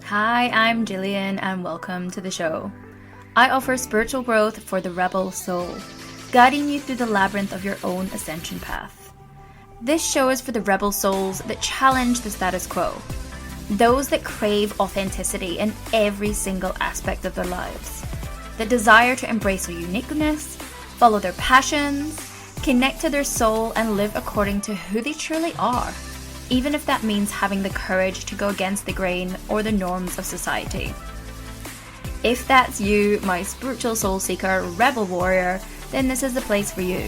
Hi, I'm Gillian, and welcome to the show. I offer spiritual growth for the rebel soul, guiding you through the labyrinth of your own ascension path. This show is for the rebel souls that challenge the status quo, those that crave authenticity in every single aspect of their lives, that desire to embrace their uniqueness, follow their passions, connect to their soul, and live according to who they truly are, even if that means having the courage to go against the grain or the norms of society. If that's you, my spiritual soul seeker, rebel warrior, then this is the place for you.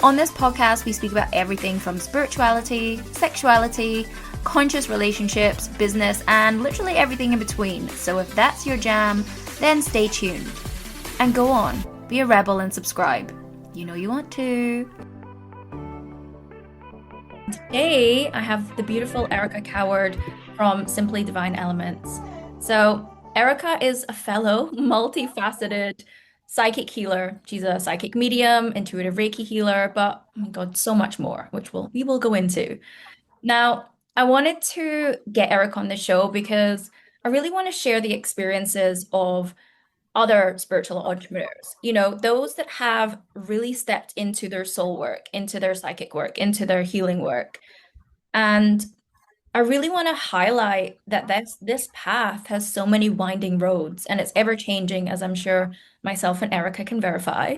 On this podcast, we speak about everything from spirituality, sexuality, conscious relationships, business, and literally everything in between. So if that's your jam, then stay tuned. And go on, be a rebel and subscribe. You know you want to. Today, I have the beautiful Erica Coward from Simply Divine Elements. So, Erica is a fellow, multifaceted psychic healer. She's a psychic medium, intuitive Reiki healer, but oh my God, so much more, which we will go into. Now, I wanted to get Erica on the show because I really want to share the experiences of other spiritual entrepreneurs, those that have really stepped into their soul work, into their psychic work, into their healing work. And I really want to highlight that this path has so many winding roads and it's ever changing, as I'm sure myself and Erica can verify.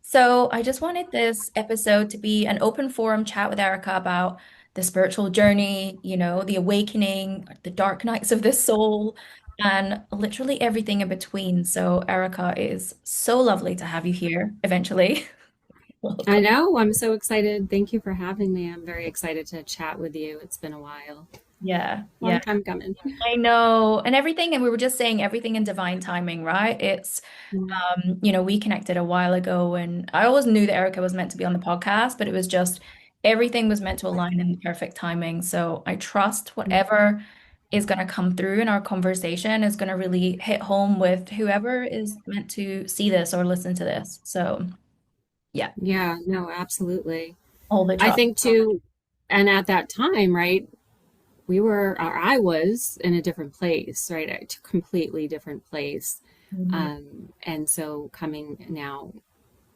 So I just wanted this episode to be an open forum chat with Erica about the spiritual journey, the awakening, the dark nights of the soul, and literally everything in between. So Erica, it is so lovely to have you here eventually. I Welcome. know. I'm so excited. Thank you for having me. I'm very excited to chat with you. It's been a while. Yeah, Long yeah. time coming. I know. And everything, and we were just saying everything in divine timing, right? We connected a while ago and I always knew that Erica was meant to be on the podcast, but it was just everything was meant to align in the perfect timing. So I trust whatever is going to come through in our conversation is going to really hit home with whoever is meant to see this or listen to this. So yeah, Yeah, no, absolutely. all the I trust. think too, and at that time, right, or I was in a different place, right? A completely different place. Mhm. And so coming now,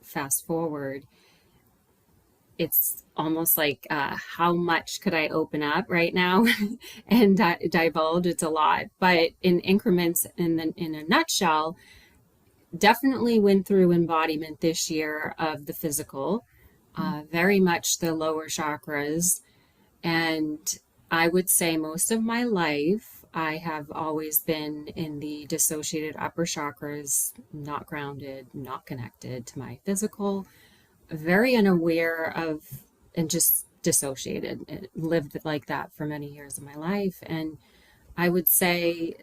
fast forward, it's almost like how much could I open up right now and divulge? It's a lot, but in increments. In a nutshell, definitely went through embodiment this year of the physical, very much the lower chakras, and I would say most of my life I have always been in the dissociated upper chakras, not grounded, not connected to my physical, very unaware of, and just dissociated. It lived like that for many years of my life. And I would say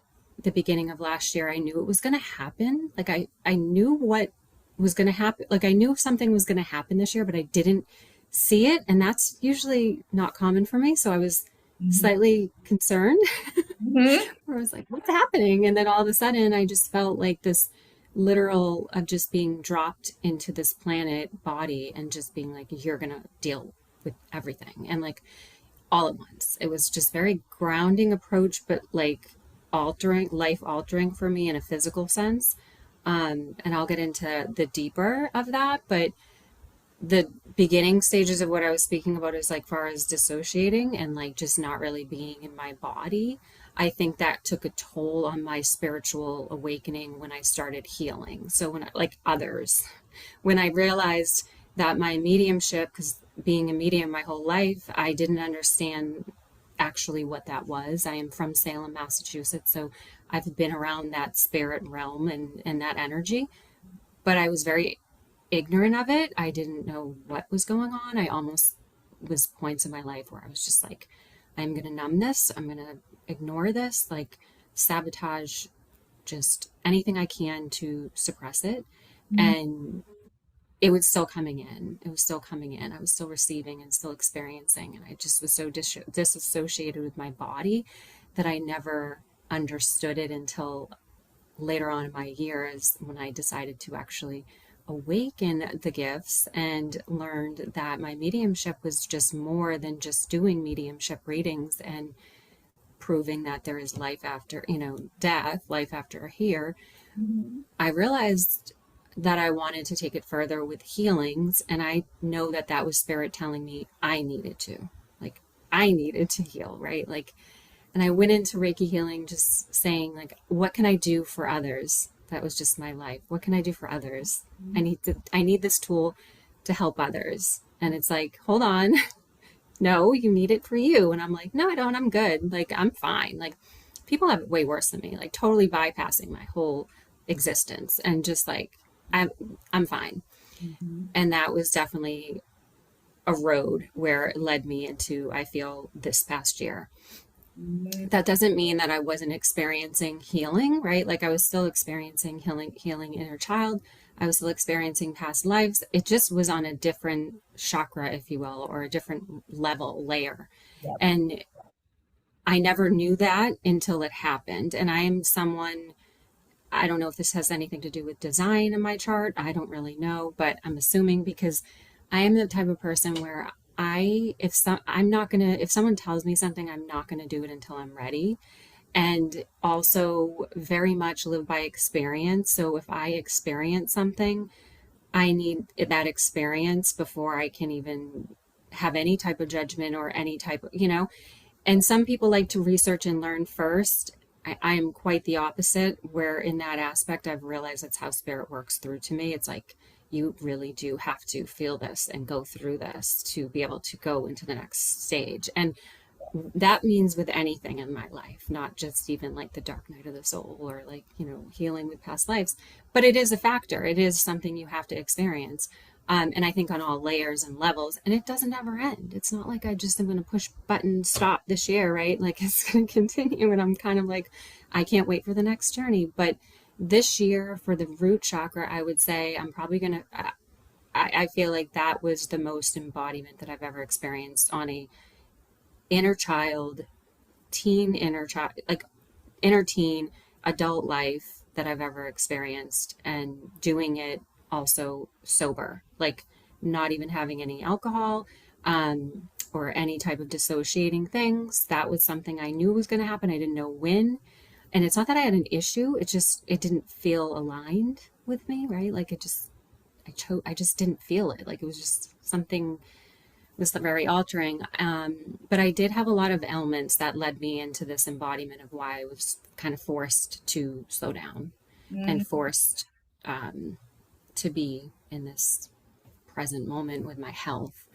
the beginning of last year, I knew it was going to happen. Like I knew what was going to happen. Like I knew something was going to happen this year, but I didn't see it. And that's usually not common for me. So I was Mhm. slightly concerned Mhm. where I was like, what's happening? And then all of a sudden I just felt like this literal of just being dropped into this planet body and just being like, you're going to deal with everything. And like all at once. It was just very grounding approach, but like life altering for me in a physical sense. And I'll get into the deeper of that, but the beginning stages of what I was speaking about is like far as dissociating and like just not really being in my body. I think that took a toll on my spiritual awakening when I started healing. So like others, when I realized that my mediumship, because being a medium my whole life, I didn't understand actually what that was. I am from Salem, Massachusetts, so I've been around that spirit realm and that energy, but I was very ignorant of it. I didn't know what was going on. I almost was points in my life where I was just like, I'm going to numb this. I'm going to ignore this, like sabotage just anything I can to suppress it. Mhm. And it was still coming in. It was still coming in. I was still receiving and still experiencing. And I just was so disassociated with my body that I never understood it until later on in my years when I decided to actually awaken the gifts and learned that my mediumship was just more than just doing mediumship readings and proving that there is life after, death, life after here, Mhm. I realized that I wanted to take it further with healings. And I know that that was spirit telling me I needed to, like, I needed to heal, right? Like, and I went into Reiki healing just saying, like, what can I do for others? That was just my life. What can I do for others? I need this tool to help others. And it's like, hold on, no, you need it for you. And I'm like, no, I don't. I'm good. Like, I'm fine. Like, people have it way worse than me, like totally bypassing my whole existence and just like, I'm, I'm fine. Mhm. And that was definitely a road where it led me into, I feel, this past year. Mhm. That doesn't mean that I wasn't experiencing healing, right? Like I was still experiencing healing inner child. I was still experiencing past lives. It just was on a different chakra, if you will, or a different level, layer. Yep. And I never knew that until it happened. And I am someone, I don't know if this has anything to do with design in my chart. I don't really know, but I'm assuming because I am the type of person where I'm not gonna, if someone tells me something, I'm not gonna do it until I'm ready. And also very much live by experience. So if I experience something, I need that experience before I can even have any type of judgment or any type of, and some people like to research and learn first. I am quite the opposite, where in that aspect, I've realized that's how spirit works through to me. It's like, you really do have to feel this and go through this to be able to go into the next stage. And that means with anything in my life, not just even like the dark night of the soul or like, healing with past lives, but it is a factor. It is something you have to experience. And I think on all layers and levels, and it doesn't ever end. It's not like I just am going to push button stop this year, right? Like it's going to continue. And I'm kind of like, I can't wait for the next journey. But this year for the root chakra, I would say I'm probably going to, I feel like that was the most embodiment that I've ever experienced on a inner child, inner child, like inner teen, adult life that I've ever experienced, and doing it also sober, like not even having any alcohol or any type of dissociating things. That was something I knew was going to happen. I didn't know when. And it's not that I had an issue, it didn't feel aligned with me, right? Like I just didn't feel it. Like it was just something was very altering. But I did have a lot of elements that led me into this embodiment of why I was kind of forced to slow down and forced to be in this present moment with my health.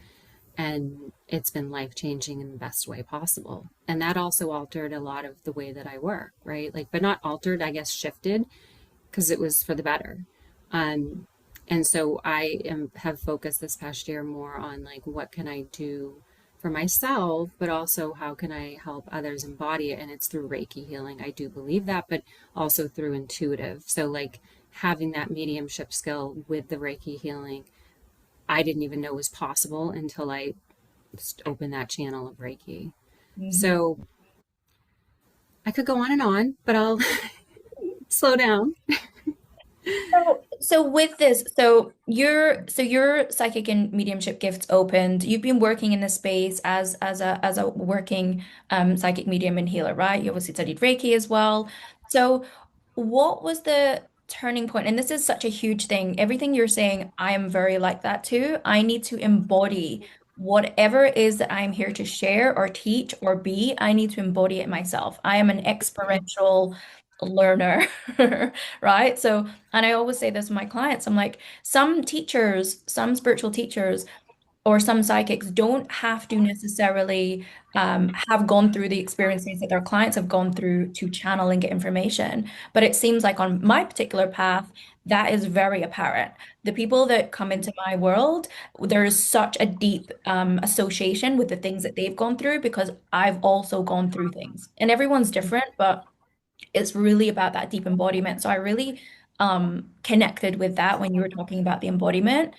And it's been life changing in the best way possible. And that also altered a lot of the way that I work, right? Like, but not altered, I guess shifted because it was for the better. Um, and so have focused this past year more on like what can I do for myself, but also how can I help others embody it. And it's through Reiki healing. I do believe that, but also through intuitive. So like having that mediumship skill with the Reiki healing, I didn't even know was possible until I just opened that channel of Reiki. Mhm. So I could go on, but I'll slow down. So with this, so your psychic and mediumship gifts opened. You've been working in this space as a working psychic medium and healer, right? You obviously studied Reiki as well. So what was the turning point? And this is such a huge thing. Everything you're saying, I am very like that too. I need to embody whatever it is that I'm here to share or teach or be. I need to embody it myself. I am an experiential learner, right? So and I always say this to my clients. I'm like, some teachers, some spiritual teachers, or some psychics don't have to necessarily have gone through the experiences that their clients have gone through to channel and get information. But it seems like on my particular path, that is very apparent. The people that come into my world, there is such a deep association with the things that they've gone through because I've also gone through things. And everyone's different, but it's really about that deep embodiment. So I really connected with that when you were talking about the embodiment.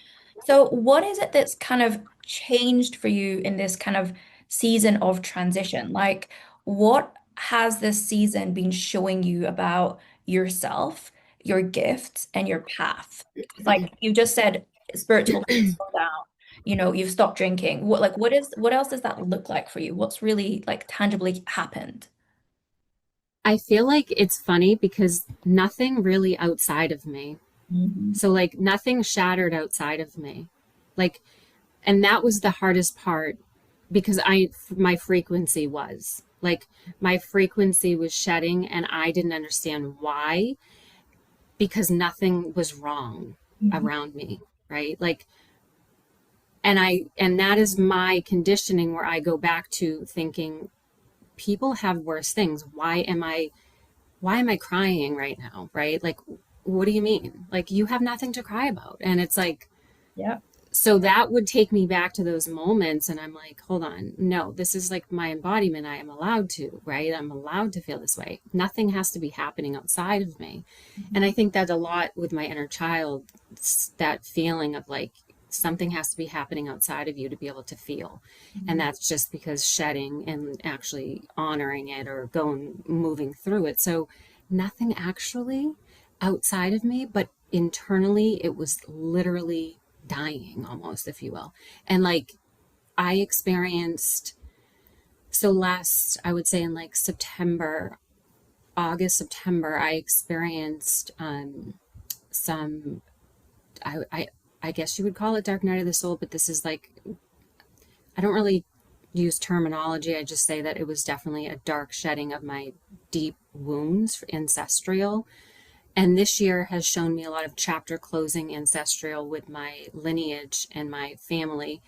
So what is it that's kind of changed for you in this kind of season of transition? Like, what has this season been showing you about yourself, your gifts, and your path? Like you just said, spiritual slow down. You've stopped drinking. What else does that look like for you? What's really like tangibly happened? I feel like it's funny because nothing really outside of me. Hmm. So like nothing shattered outside of me. Like, and that was the hardest part because my frequency was like my frequency was shedding and I didn't understand why because nothing was wrong Hmm. around me, right? Like, and that is my conditioning where I go back to thinking people have worse things. Why am I crying right now, right? Like, what do you mean? Like, you have nothing to cry about. And it's like, Yeah. so that would take me back to those moments. And I'm like, hold on, no, this is like my embodiment. I am allowed to, right? I'm allowed to feel this way. Nothing has to be happening outside of me. And I think that a lot with my inner child, that feeling of like, something has to be happening outside of you to be able to feel. And Hmm. that's just because shedding and actually honoring it or going, moving through it. So nothing actually outside of me, but internally, it was literally dying almost, if you will. And like, I experienced, so last, I would say in like September, August, September, I experienced some, I, I, I guess you would call it dark night of the soul, but this is like, I don't really use terminology. I just say that it was definitely a dark shedding of my deep wounds, ancestral. And this year has shown me a lot of chapter closing ancestral with my lineage and my family.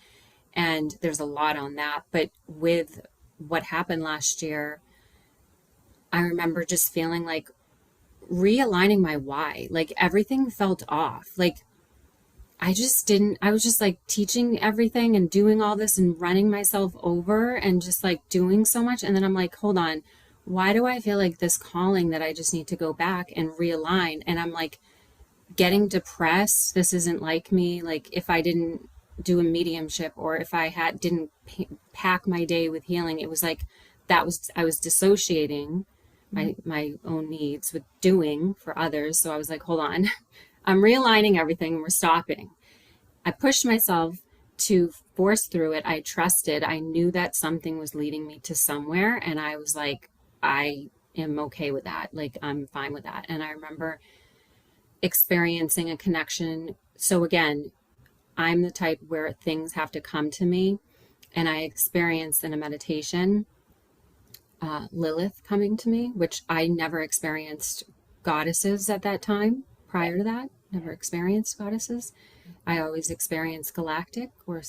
And there's a lot on that. But with what happened last year, I remember just feeling like realigning my why. Like everything felt off. Like I just didn't, I was just like teaching everything and doing all this and running myself over and just like doing so much. And then I'm like, hold on, why do I feel like this calling that I just need to go back and realign? And I'm like, getting depressed. This isn't like me. Like if I didn't do a mediumship or if I had didn't pack my day with healing, it was like that was I was dissociating my own needs with doing for others. So I was like, hold on, I'm realigning everything and we're stopping. I pushed myself to force through it. I trusted. I knew that something was leading me to somewhere, and I was like, I am okay with that. Like I'm fine with that. And I remember experiencing a connection. So again, I'm the type where things have to come to me. And I experienced in a meditation Lilith coming to me, which I never experienced goddesses at that time. Yeah. Prior to that, never experienced goddesses. I always experienced galactic or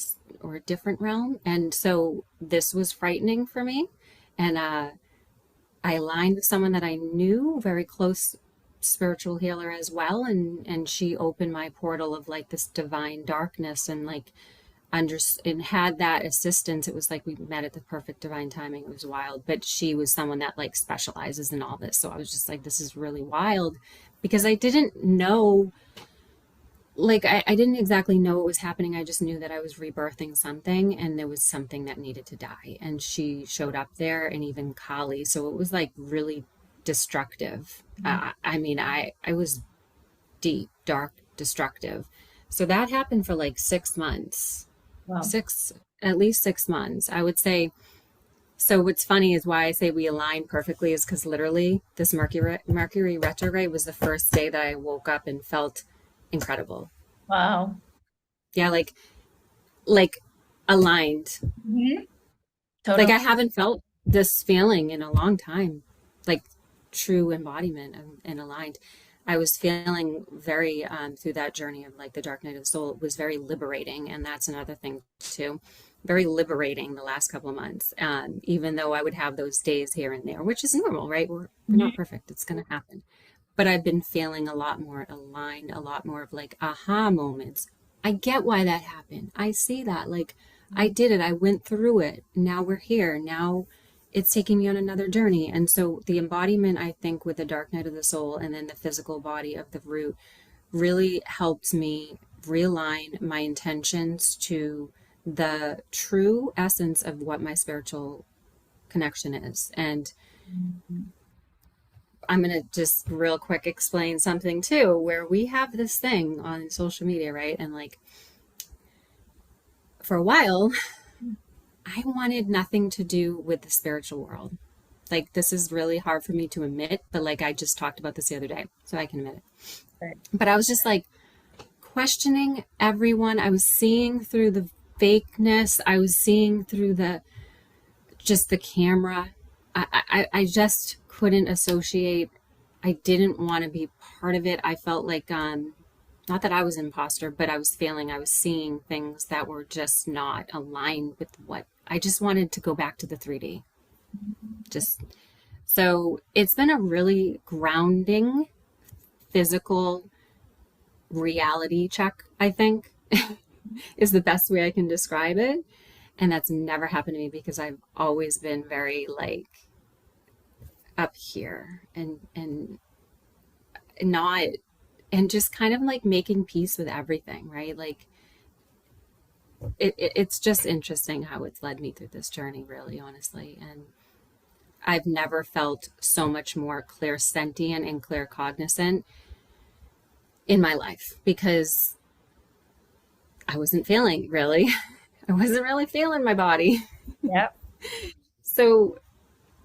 a different realm, and so this was frightening for me. And I aligned with someone that I knew, very close spiritual healer as well, and she opened my portal of like this divine darkness and like under and had that assistance. It was like we met at the perfect divine timing. It was wild, but she was someone that like specializes in all this. So I was just like, this is really wild because I didn't know, like I didn't exactly know what was happening. I just knew that I was rebirthing something and there was something that needed to die. And she showed up there and even Kali. So it was like really destructive. I mean, I was deep, dark, destructive. So that happened for like 6 months, Wow. six, at least 6 months. I would say. So what's funny is why I say we align perfectly is because literally this Mercury retrograde was the first day that I woke up and felt incredible. Wow. Yeah, like aligned. Hmm. Like Totally. I haven't felt this feeling in a long time. Like true embodiment and aligned. I was feeling very through that journey of like the dark night of the soul. It was very liberating, and that's another thing too. Very liberating the last couple of months. Even though I would have those days here and there, which is normal, right? We're not perfect. It's going to happen. But I've been feeling a lot more aligned, a lot more of like aha moments. I get why that happened. I see that. Like, I did it. I went through it. Now we're here. Now it's taking me on another journey. And so the embodiment, I think, with the dark night of the soul and then the physical body of the root really helped me realign my intentions to the true essence of what my spiritual connection is. And I'm going to just real quick explain something too, where we have this thing on social media, right? And like for a while, I wanted nothing to do with the spiritual world. Like, this is really hard for me to admit, but like, I just talked about this the other day, so I can admit it. Right. But I was just like questioning everyone. I was seeing through the fakeness. I was seeing through the just the camera. I just couldn't associate. I didn't want to be part of it. I felt like, not that I was an imposter, but I was feeling I was seeing things that were just not aligned with what I just wanted to go back to the 3D. Just so it's been a really grounding physical reality check, I think, is the best way I can describe it. And that's never happened to me because I've always been very like up here and not and just kind of like making peace with everything, right? Like it's just interesting how it's led me through this journey, really, honestly. And I've never felt so much more clairsentient and claircognizant in my life because I wasn't feeling really. I wasn't really feeling my body. Yeah. So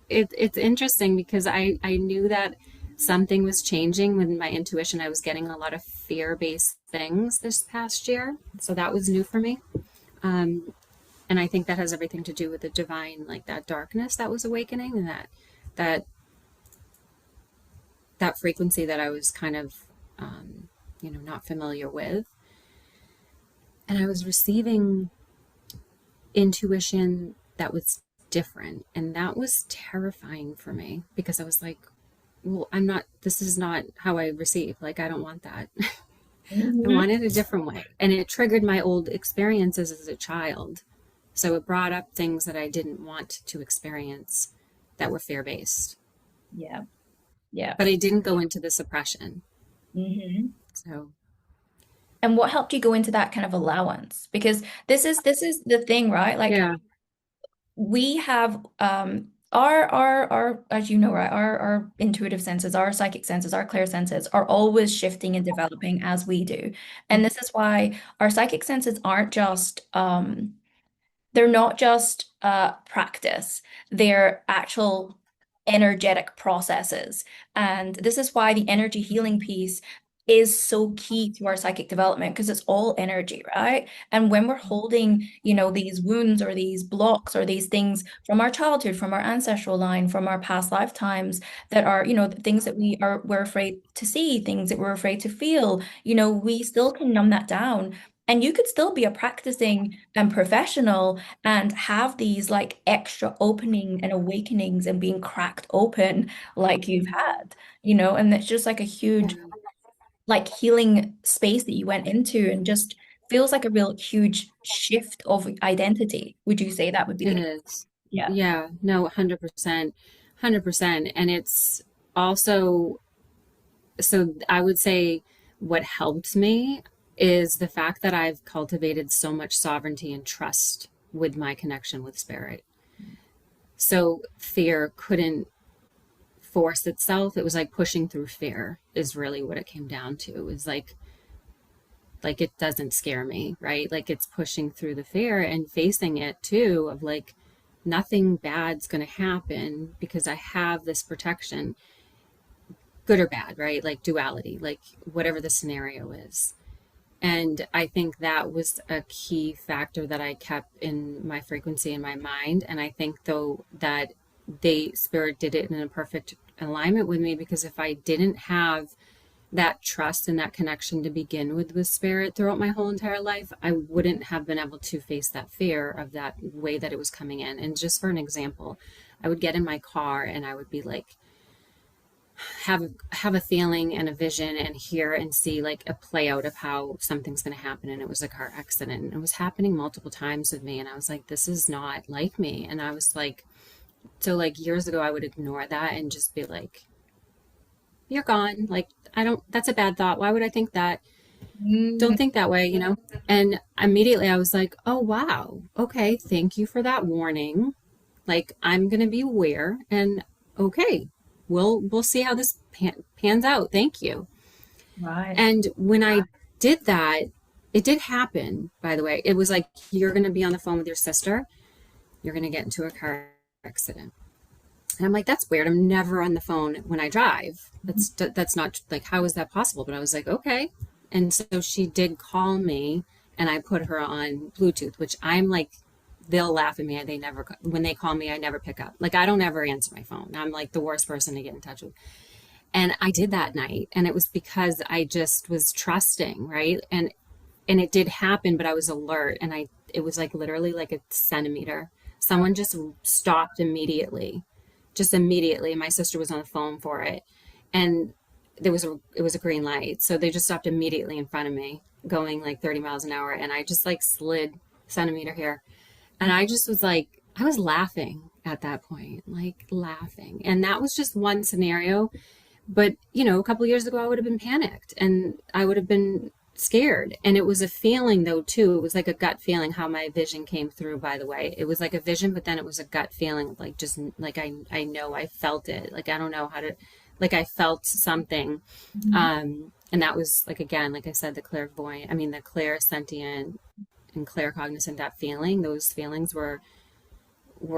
it's interesting because I knew that something was changing with my intuition. I was getting a lot of fear-based things this past year. So that was new for me. And I think that has everything to do with the divine, like that darkness that was awakening and that that frequency that I was kind of not familiar with. And I was receiving intuition that was different. And that was terrifying for me because I was like, well, this is not how I receive. Like, I don't want that. I Mhm. want it a different way. And it triggered my old experiences as a child. So it brought up things that I didn't want to experience that were fear based. Yeah. Yeah. But I didn't go into the suppression. Hmm. So, And what helped you go into that kind of allowance? Because this is the thing, right? Like yeah. we have our as you know, right, our intuitive senses, our psychic senses, our clear senses are always shifting and developing as we do. And this is why our psychic senses aren't just they're not just practice, they're actual energetic processes. And this is why the energy healing piece is so key to our psychic development because it's all energy, right? And when we're holding, these wounds or these blocks or these things from our childhood, from our ancestral line, from our past lifetimes that are, things that we're afraid to see, things that we're afraid to feel, we still can numb that down. And you could still be a practicing professional and have these like extra opening and awakenings and being cracked open like you've had, and it's just like a Yeah. huge like healing space that you went into and just feels like a real huge shift of identity. Would you say that would be the It case? is. Yeah. Yeah. No, 100%. 100%. And it's also, so I would say what helped me is the fact that I've cultivated so much sovereignty and trust with my connection with spirit. So fear couldn't force itself. It was like pushing through fear is really what it came down to. It was like it doesn't scare me, right? Like it's pushing through the fear and facing it too of like nothing bad's going to happen because I have this protection, good or bad, right? Like duality, like whatever the scenario is. And I think that was a key factor that I kept in my frequency in my mind. And I think though that spirit did it in a perfect alignment with me because if I didn't have that trust and that connection to begin with spirit throughout my whole entire life, I wouldn't have been able to face that fear of that way that it was coming in. And just for an example, I would get in my car and I would be like, have a feeling and a vision and hear and see like a play out of how something's going to happen, and it was a car accident and it was happening multiple times with me, and I was like, this is not like me. And I was like, so like years ago I would ignore that and just be like, you're gone, like I don't, that's a bad thought, why would I think that, Mm. don't think that way, and immediately I was like, oh wow, okay, thank you for that warning, like I'm going to be aware, and okay, we'll see how this pans out, thank you. Right. And when I did that, it did happen, by the way. It was like, you're going to be on the phone with your sister. You're going to get into a car accident. And I'm like, that's weird. I'm never on the phone when I drive. That's not like, how is that possible? But I was like, okay. And so she did call me, and I put her on Bluetooth, which I'm like, they'll laugh at me. They never, when they call me, I never pick up. Like, I don't ever answer my phone. I'm like the worst person to get in touch with. And I did that night. And it was because I just was trusting, right? And it did happen, but I was alert. And it was like literally like a centimeter. Someone just stopped immediately, just immediately. My sister was on the phone for it. And it was a green light. So they just stopped immediately in front of me, going like 30 miles an hour. And I just like slid centimeter here. And I just was like, I was laughing at that point, like laughing. And that was just one scenario. But, a couple of years ago, I would have been panicked and I would have been scared. And it was a feeling, though, too. It was like a gut feeling how my vision came through, by the way. It was like a vision, but then it was a gut feeling, like just like I know I felt it. Like, I don't know how to, like, I felt something. Mhm. And that was, like, again, like I said, the clairsentient and claircognizant, that feeling, those feelings were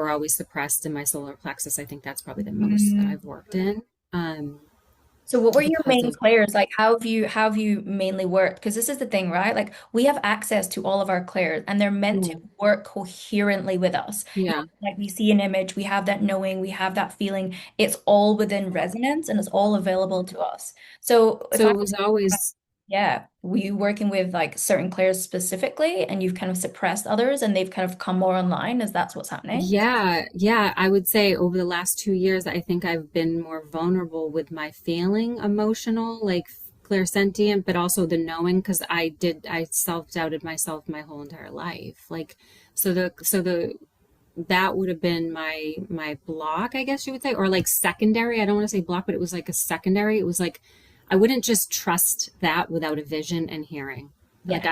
always suppressed in my solar plexus. I think that's probably the most that Mhm. I've worked in. Um, So what were your because main those clairs? Like how have you mainly worked? Because this is the thing, right? Like we have access to all of our clairs and they're meant to mm, work coherently with us. yeah. Like we see an image, we have that knowing, we have that feeling. It's all within resonance and it's all available to us. So if So I, it was always, yeah, were you working with like certain clairs specifically and you've kind of suppressed others and they've kind of come more online as that's what's happening? yeah, yeah. I would say over the last 2 years, I think I've been more vulnerable with my feeling emotional, like clairsentient, but also the knowing, because I self-doubted myself my whole entire life. Like, that would have been my block, I guess you would say, or like secondary. I don't want to say block, but it was like a secondary. It was like I wouldn't just trust that without a vision and hearing. Like, Yeah.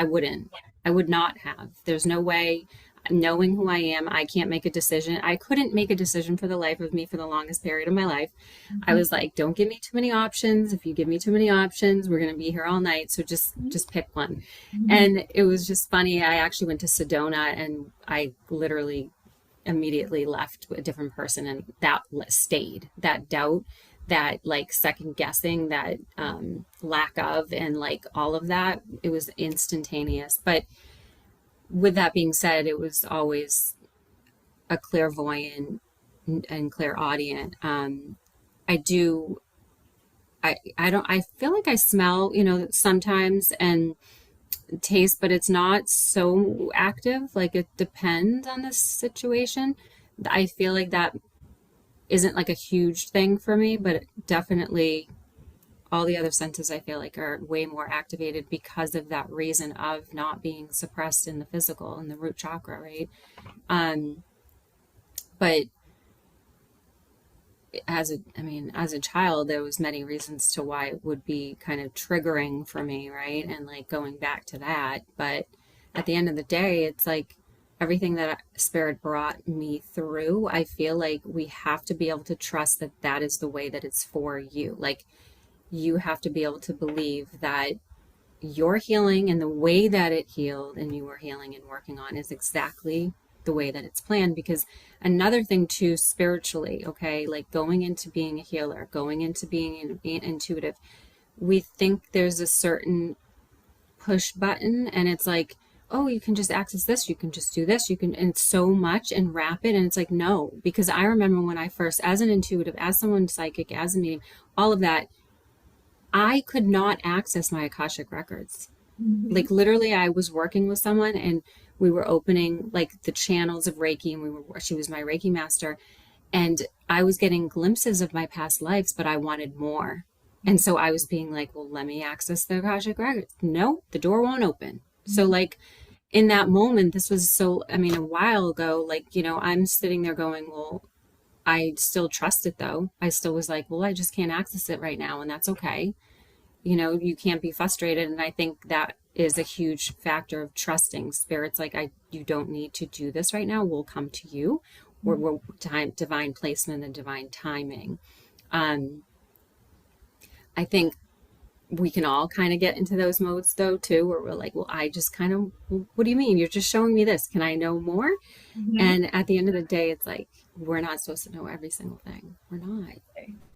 I would not have. There's no way. Knowing who I am, I can't make a decision. I couldn't make a decision for the life of me for the longest period of my life. I Mhm. was like, don't give me too many options. If you give me too many options, we're going to be here all night. So just pick one. Mhm. And it was just funny. I actually went to Sedona, and I literally immediately left a different person, and that stayed. That doubt, that like second guessing, that lack of, and like all of that, it was instantaneous. But with that being said, it was always a clairvoyant and clairaudient. I do. I don't. I feel like I smell, sometimes, and taste, but it's not so active. Like, it depends on the situation. I feel like that isn't like a huge thing for me, but definitely all the other senses I feel like are way more activated because of that reason of not being suppressed in the physical and the root chakra, right? Um, but as a child, there was many reasons to why it would be kind of triggering for me, right? And like going back to that. But at the end of the day, it's like everything that spirit brought me through, I feel like we have to be able to trust that that is the way that it's for you. Like, you have to be able to believe that your healing and the way that it healed and you were healing and working on is exactly the way that it's planned. Because another thing too, spiritually, okay, like going into being a healer, going into being intuitive, we think there's a certain push button, and it's like, oh, you can just access this, you can just do this, you can, and so much and rapid. And it's like, no, because I remember when I first, as an intuitive, as someone psychic, as a medium, all of that, I could not access my Akashic records. Mhm. Like, literally, I was working with someone, and we were opening like the channels of Reiki, and she was my Reiki master, and I was getting glimpses of my past lives, but I wanted more. And so I was being like, well, let me access the Akashic records. No, the door won't open. So like, in that moment, this was so, I mean, a while ago, like, I'm sitting there going, well, I still trust it though. I still was like, well, I just can't access it right now, and that's okay. You can't be frustrated. And I think that is a huge factor of trusting spirits. Like, you don't need to do this right now. We'll come to you. We're time, divine placement and divine timing. Um, I think we can all kind of get into those modes though too, where we're like, well, I just kind of, what do you mean? You're just showing me this. Can I know more? Mhm. And at the end of the day, it's like, we're not supposed to know every single thing. We're not.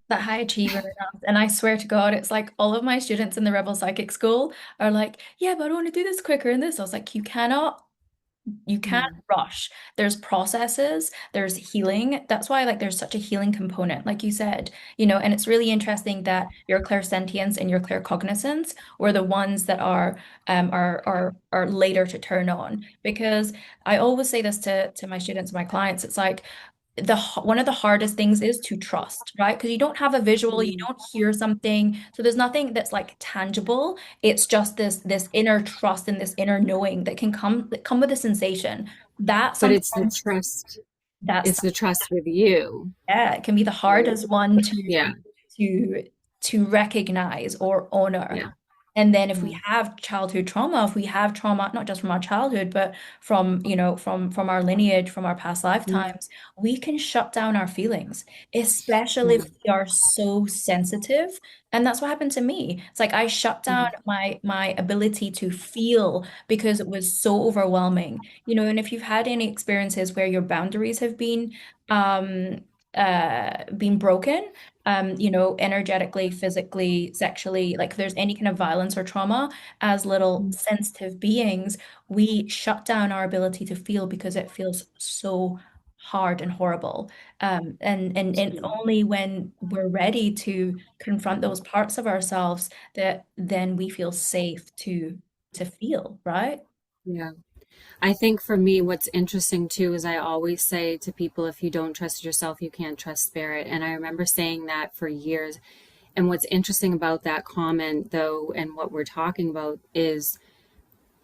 That high achiever enough. And I swear to God, it's like all of my students in the Rebel Psychic School are like, yeah, but I want to do this quicker and this. I was like, you can't Yeah. rush. There's processes, there's healing. That's why like there's such a healing component, like you said, and it's really interesting that your clairsentience and your claircognizance were the ones that are later to turn on. Because I always say this to my students, my clients, it's like one of the hardest things is to trust, right? Because you don't have a visual, you Mm. don't hear something, so there's nothing that's like tangible. It's just this inner trust and this inner knowing that can come with a sensation. That's But something it's the trust. that's It's the trust with you, yeah, it can be the right? hardest one Yeah. to to recognize or honor. Yeah. And then if we Yeah. have childhood trauma, if we have trauma not just from our childhood, but from our lineage, from our past Mm. lifetimes, we can shut down our feelings, especially Yeah. if we are so sensitive. And that's what happened to me. It's like I shut down Mm. my ability to feel because it was so overwhelming. And if you've had any experiences where your boundaries have um been broken, energetically, physically, sexually, like if there's any kind of violence or trauma, as little Mm. sensitive beings, we shut down our ability to feel because it feels so hard and horrible. And it's Absolutely. only when we're ready to confront those parts of ourselves that then we feel safe to feel, right? Yeah. I think for me, what's interesting too is I always say to people, if you don't trust yourself, you can't trust spirit. And I remember saying that for years. And what's interesting about that comment, though, and what we're talking about is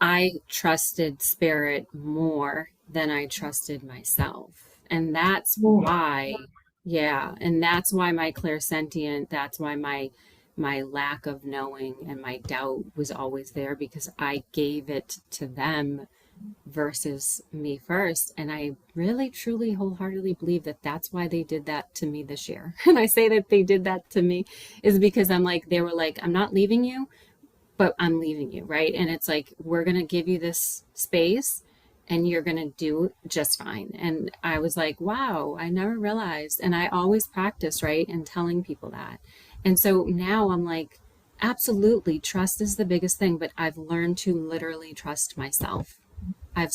I trusted spirit more than I trusted myself. And that's Ooh. why, yeah, and that's why my clairsentient, that's why my lack of knowing and my doubt was always there because I gave it to them versus me first. And I really, truly, wholeheartedly believe that that's why they did that to me this year. And I say that they did that to me is because I'm like, they were like, I'm not leaving you, but I'm leaving you, right? And it's like, we're going to give you this space and you're going to do just fine. And I was like, wow, I never realized. And I always practice, right? And telling people that. And so now I'm like, absolutely, trust is the biggest thing, but I've learned to literally trust myself. I've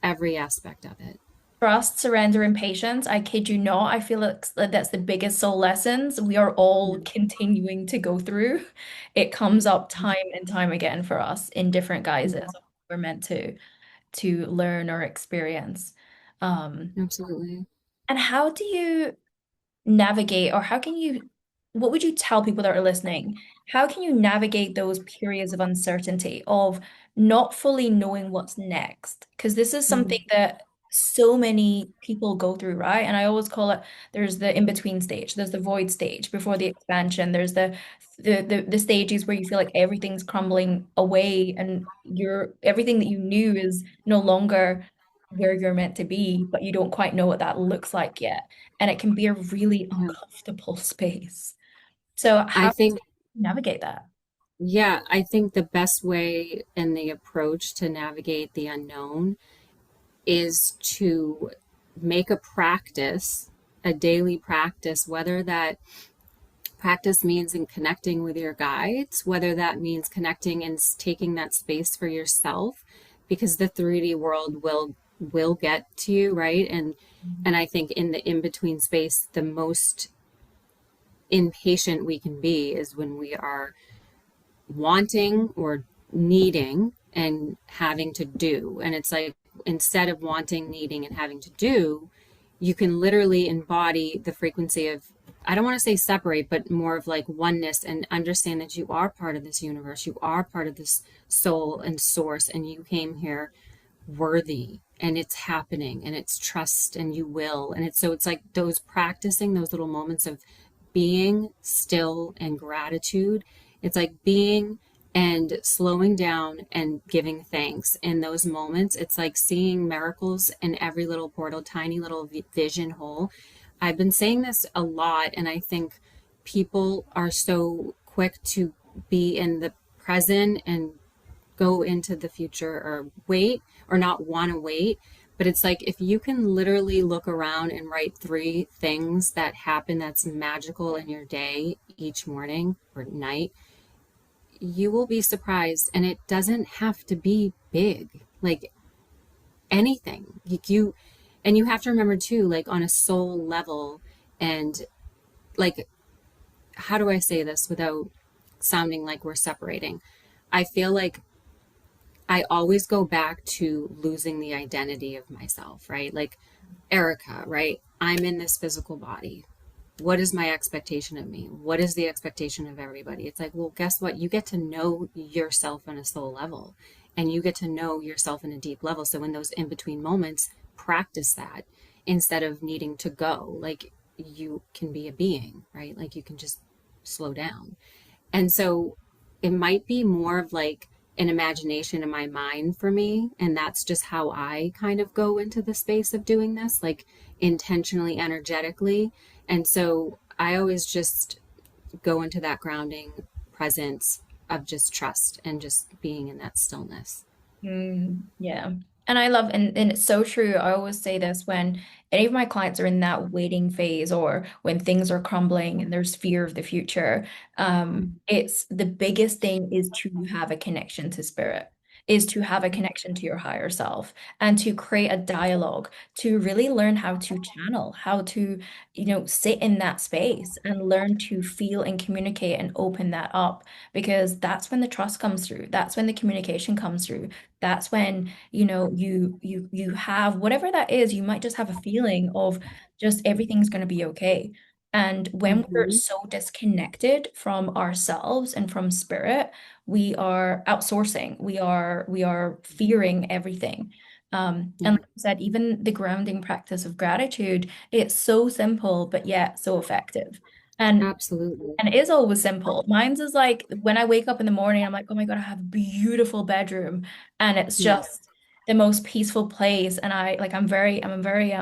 every aspect of it. Trust, surrender, and patience. I kid you not. I feel like that's the biggest soul lessons we are Yeah. all continuing to go through. It comes up time and time again for us in different guises. Yeah, We're meant to learn or experience. Um, absolutely. and how do you navigate, or what would you tell people that are listening? How can you navigate those periods of uncertainty, of not fully knowing what's next? Because this is something Mhm. that so many people go through, right? And I always call it, there's the in-between stage, there's the void stage before the expansion, there's the stages where you feel like everything's crumbling away and everything that you knew is no longer where you're meant to be, but you don't quite know what that looks like yet, and it can be a really Yeah. uncomfortable space. So I how do think, you navigate that? yeah, I think the best way and the approach to navigate the unknown is to make a practice, a daily practice, whether that practice means in connecting with your guides, whether that means connecting and taking that space for yourself, because the 3D world will get to you, right? And I think in the in between space, the most impatient we can be is when we are wanting or needing and having to do. And it's like instead of wanting, needing, and having to do, you can literally embody the frequency of, I don't want to say separate, but more of like oneness and understand that you are part of this universe. You are part of this soul and source, and you came here worthy and it's happening and it's trust and you will. And it's so it's like those practicing those little moments of being still and gratitude. It's like being and slowing down and giving thanks in those moments. It's like seeing miracles in every little portal, tiny little vision hole. I've been saying this a lot, and I think people are so quick to be in the present and go into the future or wait or not want to wait. But it's like if you can literally look around and write three things that happen that's magical in your day each morning or night, you will be surprised. And it doesn't have to be big, like anything. And you have to remember too, like on a soul level, and like, how do I say this without sounding like we're separating? I feel like I always go back to losing the identity of myself, right? Like Erica, right? I'm in this physical body. What is my expectation of me? What is the expectation of everybody? It's like, well, guess what? You get to know yourself on a soul level, and you get to know yourself in a deep level. So in those in between moments, practice that instead of needing to go. Like you can be a being, right? Like you can just slow down. And so it might be more of like an imagination in my mind for me. And that's just how I kind of go into the space of doing this, like intentionally, energetically. And so I always just go into that grounding presence of just trust and just being in that stillness. Yeah. And I love, and it's so true. I always say this when any of my clients are in that waiting phase or when things are crumbling and there's fear of the future. It's the biggest thing is to have a connection to spirit, is to have a connection to your higher self and to create a dialogue, to really learn how to channel, how to, sit in that space and learn to feel and communicate and open that up because that's when the trust comes through. That's when the communication comes through. That's when, you have whatever that is, you might just have a feeling of just everything's going to be okay. And when we're Mm-hmm. so disconnected from ourselves and from spirit, we are outsourcing. We are fearing everything. And Yeah, like I said, even the grounding practice of gratitude, it's so simple, but yet so effective. And absolutely. and it is always simple. Mine's is like when I wake up in the morning, I'm like, oh my God, I have a beautiful bedroom. And it's Yeah. just the most peaceful place. And I'm a very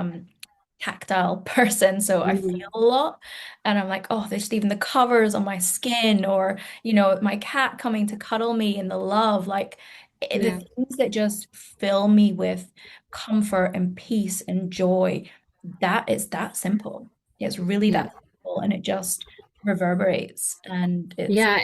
tactile person, so I Mm-hmm. feel a lot. And I'm like, oh, there's even the covers on my skin, or my cat coming to cuddle me and the love, like the Yeah. things that just fill me with comfort and peace and joy. That is that simple. It's really Yeah. that simple, and it just reverberates, and it's Yeah,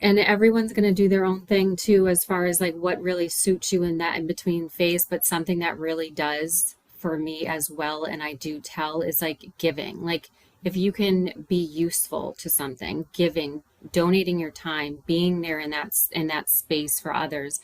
and everyone's going to do their own thing too as far as like what really suits you in that in between phase, but something that really does for me as well and I do tell is like giving. Like if you can be useful to something, giving, donating your time, being there in that space for others,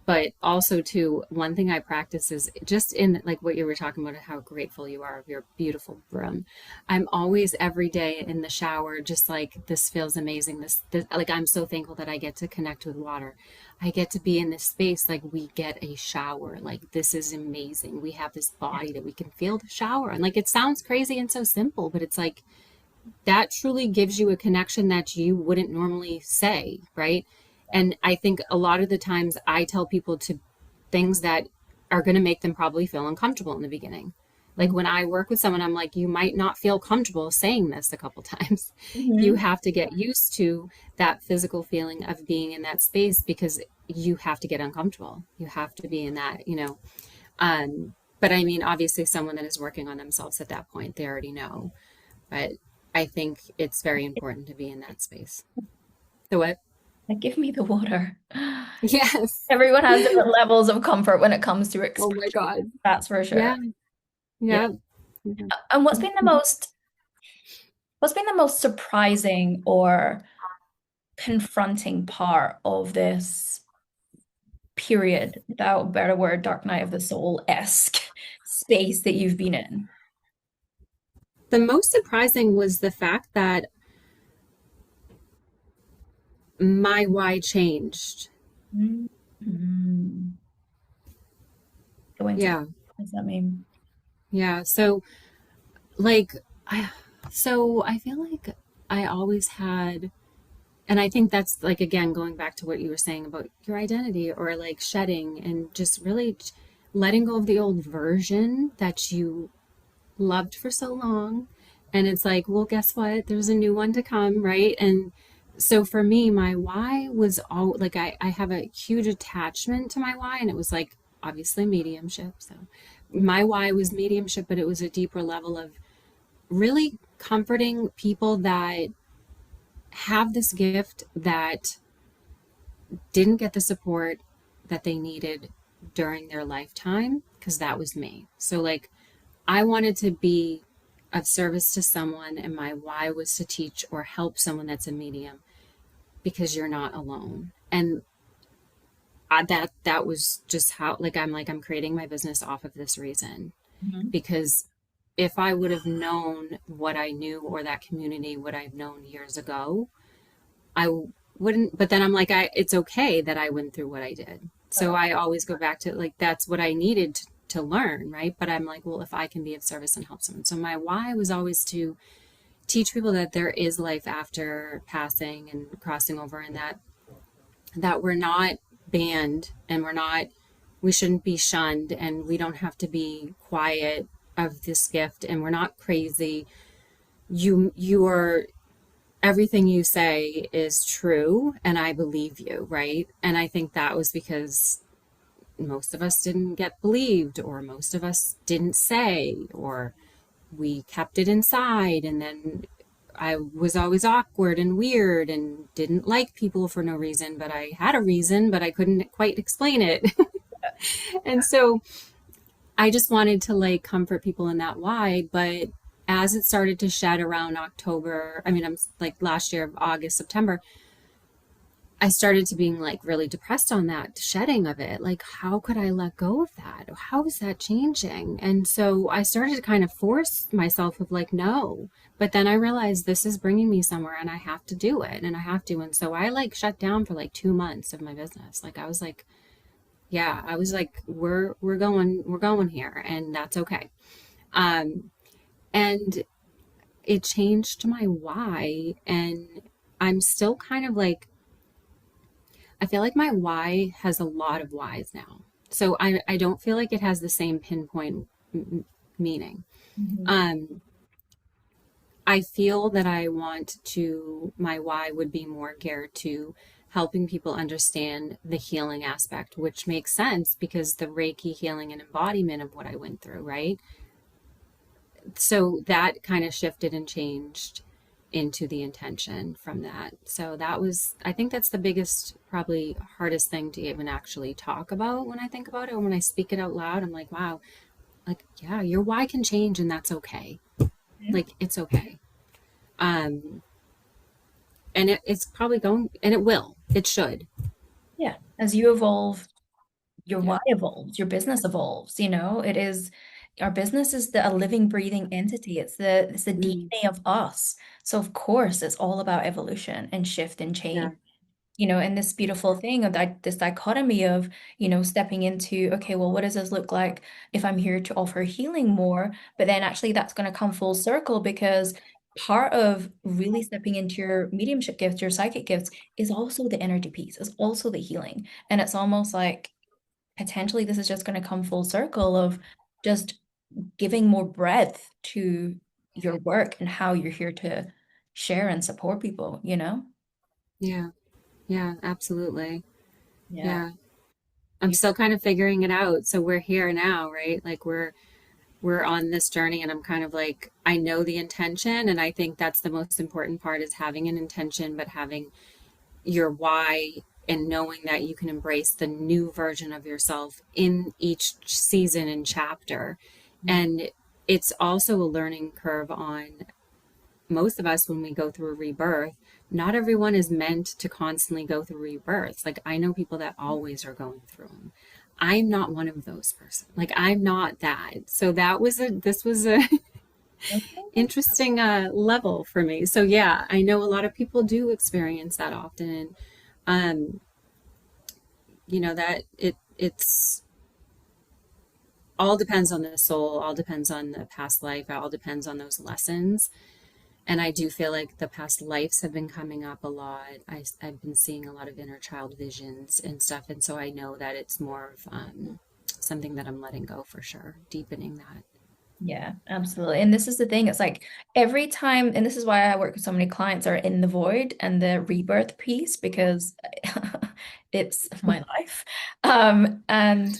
but also too one thing I practice is just in like what you were talking about how grateful you are of your beautiful room. I'm always every day in the shower just like this feels amazing, this like I'm so thankful that I get to connect with water. I get to be in this space, like we get a shower, like this is amazing, we have this body that we can feel the shower, and like it sounds crazy and so simple, but it's like that truly gives you a connection that you wouldn't normally say, right? And I think a lot of the times I tell people to things that are going to make them probably feel uncomfortable in the beginning. Like when I work with someone, I'm like, you might not feel comfortable saying this a couple times. You Mhm. have to get used to that physical feeling of being in that space because you have to get uncomfortable. You have to be in that. But I mean, obviously, someone that is working on themselves at that point, they already know. But I think it's very important to be in that space. So what? Like, give me the water. Yes. Everyone has different levels of comfort when it comes to Oh my expression. God. That's for sure. Yeah. Yeah. Yeah. Yeah. And what's been the most surprising or confronting part of this period, without a better word, Dark Night of the Soul-esque space that you've been in? The most surprising was the fact that my why changed. Mm. Go into that. Yeah. What does that mean? Yeah. Like, I, so I feel like I always had, and I think that's like, again, going back to what you were saying about your identity or like shedding and just really letting go of the old version that you loved for so long. And it's like, well, guess what? There's a new one to come, right? And so for me, my why was all like I have a huge attachment to my why, and it was like obviously mediumship. So, my why was mediumship, but it was a deeper level of really comforting people that have this gift that didn't get the support that they needed during their lifetime, because that was me. So, like, I wanted to be of service to someone, and my why was to teach or help someone that's a medium because you're not alone. And that was just how, I'm creating my business off of this reason, Mhm. because if I would have known what I knew, or that community what I've known years ago, I wouldn't. But then I'm like, it's okay that I went through what I did. So So, I always go back to, like, that's what I needed to learn, right? But I'm like, well, if I can be of service and help someone. So my why was always to teach people that there is life after passing and crossing over, and that we're not banned, and we shouldn't be shunned, and we don't have to be quiet of this gift, and we're not crazy. You are, everything you say is true, and I believe you, right? And I think that was because most of us didn't get believed, or most of us didn't say, or we kept it inside, and then I was always awkward and weird and didn't like people for no reason, but I had a reason, but I couldn't quite explain it. And so I just wanted to, like, comfort people in that why. But as it started to shed around October, I mean, I'm like last year, August, September, I started to being like really depressed on that shedding of it. Like, how could I let go of that? How is that changing? And so I started to kind of force myself of like, no. But then I realized this is bringing me somewhere, and I have to do it, and I have to. And so I like shut down for like 2 months of my business. Like, I was like, yeah, I was like, we're going here, and that's okay. Um, and it changed my why. And I'm still kind of like, I feel like my why has a lot of whys now. So I don't feel like it has the same pinpoint meaning. mhm. Um, I feel that my why would be more geared to helping people understand the healing aspect, which makes sense because the Reiki healing and embodiment of what I went through, right? So that kind of shifted and changed into the intention from that. So that was, I think that's the biggest, probably hardest thing to even actually talk about when I think about it. Or when I speak it out loud, I'm like, wow, like, yeah, your why can change, and that's okay. Yeah. Like, it's okay. Um, and it's probably going, and it should. Yeah. As you evolve, your Yeah. why evolves, your business evolves, it is our business is a living, breathing entity. It's the Mm, DNA of us. So of course it's all about evolution and shift and yeah. change. And this beautiful thing of this dichotomy of, stepping into, okay, well, what does this look like if I'm here to offer healing more? But then actually that's going to come full circle because part of really stepping into your mediumship gifts, your psychic gifts, is also the energy piece, is also the healing. And it's almost like potentially this is just going to come full circle of just giving more breadth to your work and how you're here to share and support people? Yeah. Yeah. Absolutely. Yeah. Yeah. I'm still kind of figuring it out. So we're here now, right? Like, we're on this journey, and I'm kind of like, I know the intention, and I think that's the most important part, is having an intention, but having your why, and knowing that you can embrace the new version of yourself in each season and chapter. And it's also a learning curve on most of us when we go through a rebirth. Not everyone is meant to constantly go through rebirths. Like, I know people that always are going through them. I'm not one of those persons. Like, I'm not that. So this was a interesting level for me. So yeah, I know a lot of people do experience that often. And that it's all depends on the soul, all depends on the past life, all depends on those lessons. And I do feel like the past lives have been coming up a lot. I've been seeing a lot of inner child visions and stuff. And so I know that it's more of something that I'm letting go for sure, deepening that. Yeah, absolutely. And this is the thing, it's like every time, and this is why I work with so many clients are in the void and the rebirth piece because it's my life. And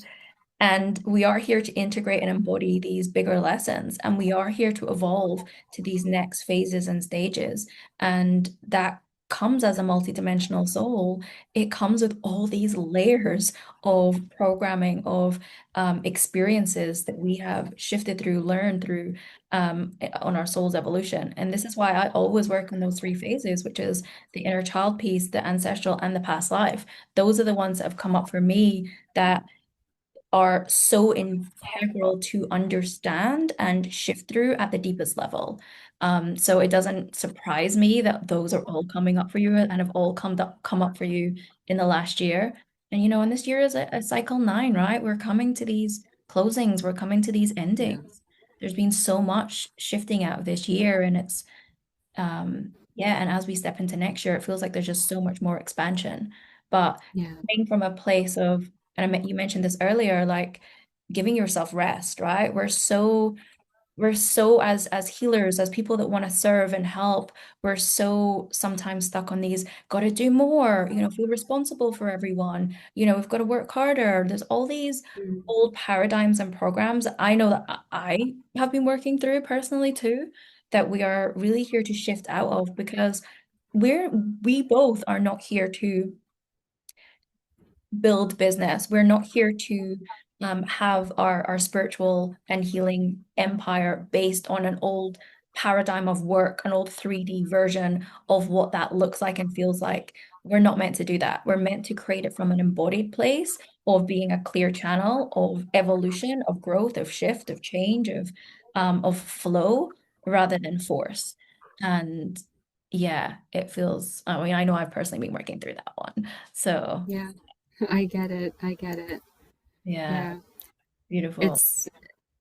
And we are here to integrate and embody these bigger lessons. And we are here to evolve to these next phases and stages. And that comes as a multidimensional soul. It comes with all these layers of programming, of experiences that we have shifted through, learned through on our soul's evolution. And this is why I always work on those three phases, which is the inner child piece, the ancestral, and the past life. Those are the ones that have come up for me that are so integral to understand and shift through at the deepest level. So it doesn't surprise me that those are all coming up for you and have all come up for you in the last year. And and this year is a cycle 9, right? We're coming to these closings, we're coming to these Yeah. endings. There's been so much shifting out of this year, and it's yeah, and as we step into next year, it feels like there's just so much more expansion. But Yeah. coming from a place of, and you mentioned this earlier, like giving yourself rest, right? We're so as healers, as people that want to serve and help, we're so sometimes stuck on these, got to do more, feel responsible for everyone, we've got to work harder. There's all these Mm. old paradigms and programs that I know that I have been working through personally too, that we are really here to shift out of because we both are not here to build business. We're not here to have our spiritual and healing empire based on an old paradigm of work, an old 3D version of what that looks like and feels like. We're not meant to do that. We're meant to create it from an embodied place of being a clear channel of evolution, of growth, of shift, of change, of flow rather than force. And yeah, it feels, I mean, I know I've personally been working through that one. So Yeah. I get it. I get it. yeah, Yeah. beautiful.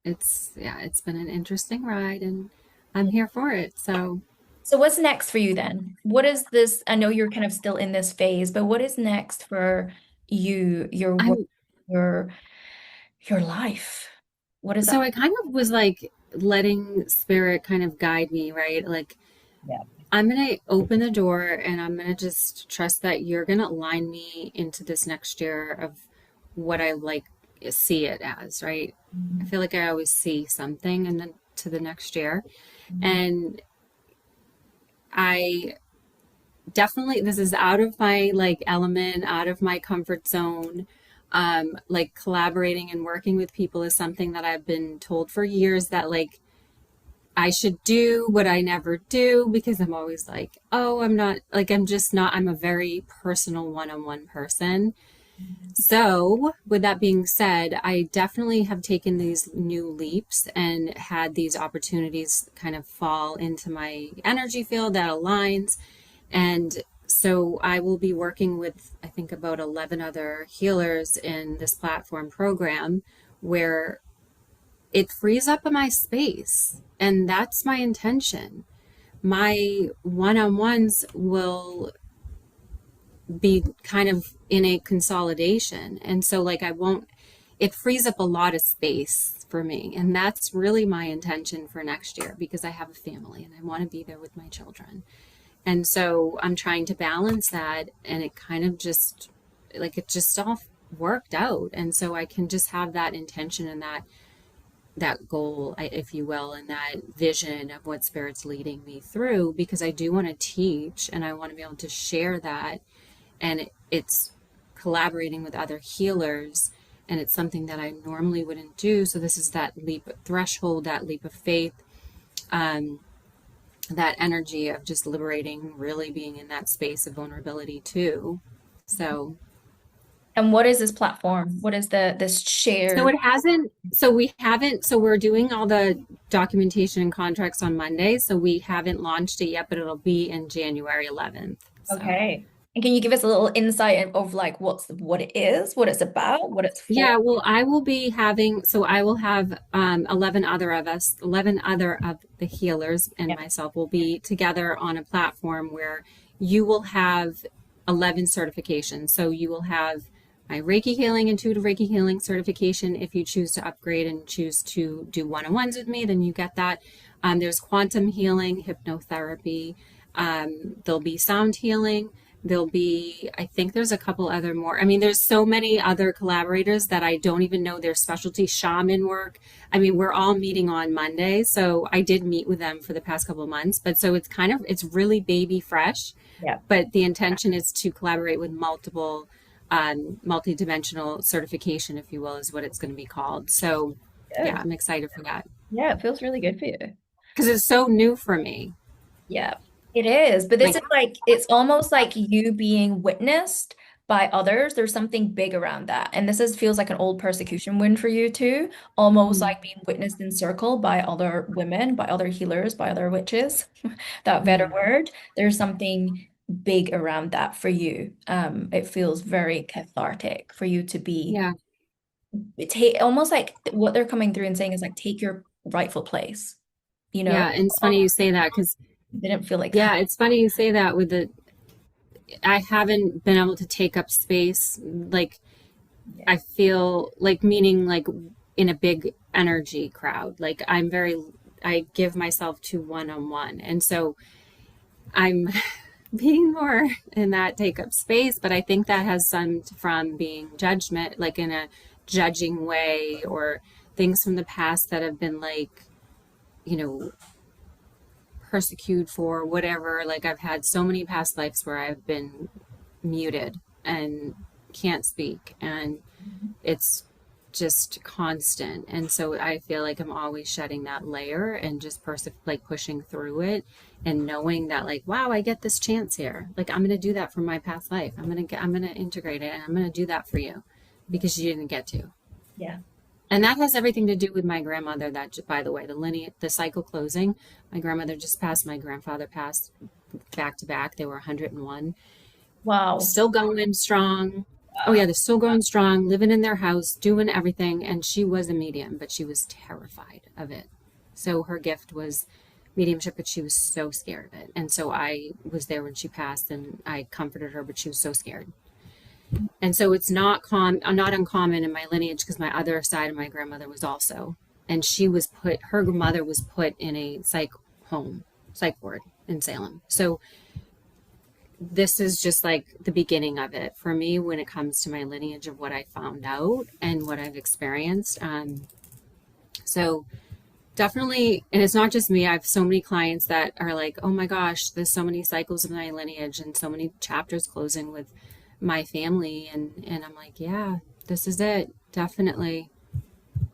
It's yeah, it's been an interesting ride and I'm here for it. So So what's next for you then? What is this? I know you're kind of still in this phase, but what is next for you, your work, I'm your your life? What does so that? I kind of was like letting spirit kind of guide me, right? Like Yeah. I'm going to open the door and I'm going to just trust that you're going to line me into this next year of what I like see it as, right? I Mhm. feel like I always see something and then to the next year. Mhm. And I definitely, this is out of my like element, out of my comfort zone. Like collaborating and working with people is something that I've been told for years that like I should do what I never do because I'm always like, oh, I'm not like, I'm just not, I'm a very personal one on one person. So, with that being said, I definitely have taken these new leaps and had these opportunities kind of fall into my energy field that aligns. And so I will be working with, I think, about 11 other healers in this platform program where it frees up my space. And that's my intention. My one on ones will be kind of in a consolidation. And so, like, I won't, it frees up a lot of space for me. And that's really my intention for next year because I have a family and I want to be there with my children. And so I'm trying to balance that. And it kind of just, like, it just all worked out. And so I can just have that intention and that goal, if you will, and that vision of what spirit's leading me through because I do want to teach and I want to be able to share that. And it's collaborating with other healers and it's something that I normally wouldn't do. So this is that leap threshold, that leap of faith, um, that energy of just liberating, really being in that space of vulnerability too. So And what is this platform? What is this so shared? it hasn't, so we haven't, so we're doing all the documentation and contracts on Monday. So we haven't launched it yet, but it'll be in January 11th. So Okay. And can you give us a little insight of like what it is, what it's about, what it's for? yeah, well, I will be having, so I will have 11 other of us, 11 other of the healers and Yeah. myself will be together on a platform where you will have 11 certifications. So you will have my Reiki healing, intuitive Reiki healing certification. If you choose to upgrade and choose to do one on ones with me, then you get that. There's quantum healing, hypnotherapy, there'll be sound healing, there'll be, I think there's a couple other more. I mean, there's so many other collaborators that I don't even know their specialty, shaman work. I mean, we're all meeting on Monday. So I did meet with them for the past couple of months. But so it's kind of, it's really baby fresh. Yeah. But the intention is to collaborate with multiple, multi-dimensional certification, if you will, is what it's going to be called. So yeah, Good. I'm excited for that Yeah, it feels really good for you. because it's so new for me. Yeah, it is. But this Like, is like, it's almost like you being witnessed by others. There's something big around that. And this is feels like an old persecution wound for you too. Almost mm, like being witnessed in circle by other women, by other healers, by other witches. That better mm, word. There's something big around that for you. It feels very cathartic for you to be yeah. take almost like what they're coming through and saying is like take your rightful place, you know? Yeah. And it's funny you say that because, Didn't feel like yeah, it's funny you say that with the, I haven't been able to take up space. Like, yeah. I feel like, meaning like in a big energy crowd. Like, I'm very, I give myself to one on one. And so I'm being more in that take up space. But I think that has stemmed from being judgment, like in a judging way, or things from the past that have been like, you know, persecuted for whatever. Like, I've had so many past lives where I've been muted and can't speak, and it's just constant. And so I feel like I'm always shedding that layer and just like pushing through it, and knowing that, like, wow, I get this chance here. Like, I'm going to do that from my past life. I'm going to integrate it, and I'm going to do that for you because you didn't get to. Yeah. And that has everything to do with my grandmother. That, by the way, the lineage, the cycle closing. My grandmother just passed. My grandfather passed back to back. They were 101, Wow. still going strong. Oh yeah, they're still going strong, living in their house, doing everything. And she was a medium, but she was terrified of it. So her gift was mediumship, but she was so scared of it. And so I was there when she passed, and I comforted her, but she was so scared. And so it's not uncommon in my lineage, because my other side of my grandmother was also, and her mother was put in a psych ward in Salem. So this is just like the beginning of it for me when it comes to my lineage of what I found out and what I've experienced. So definitely, and it's not just me. I have so many clients that are like, oh my gosh, there's so many cycles of my lineage and so many chapters closing with my family. And I'm like, yeah, this is it. Definitely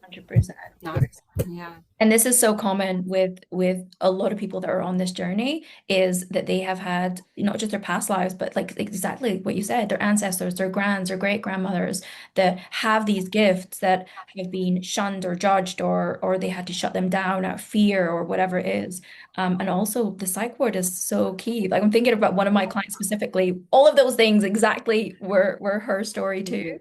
100%. not. Yeah. And this is so common with a lot of people that are on this journey is that they have had not just their past lives, but like exactly what you said, their ancestors, their grands or great grandmothers that have these gifts that have been shunned or judged or they had to shut them down out of fear or whatever it is. And also the psych ward is so key. Like I'm thinking about one of my clients specifically, all of those things exactly were her story too. Mhm.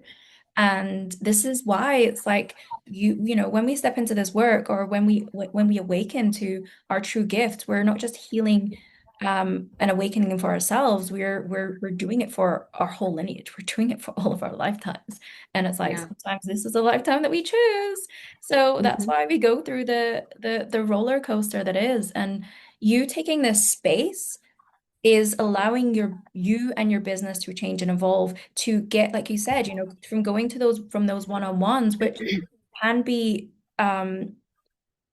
And this is why it's like you know when we step into this work or when we awaken to our true gifts, we're not just healing and awakening for ourselves. We're doing it for our whole lineage. We're doing it for all of our lifetimes. And it's like Yeah. sometimes this is a lifetime that we choose. So that's Hmm. why we go through the roller coaster that is. And you taking this space is allowing you and your business to change and evolve to get, like you said, you know, from going to those one-on-ones, which can be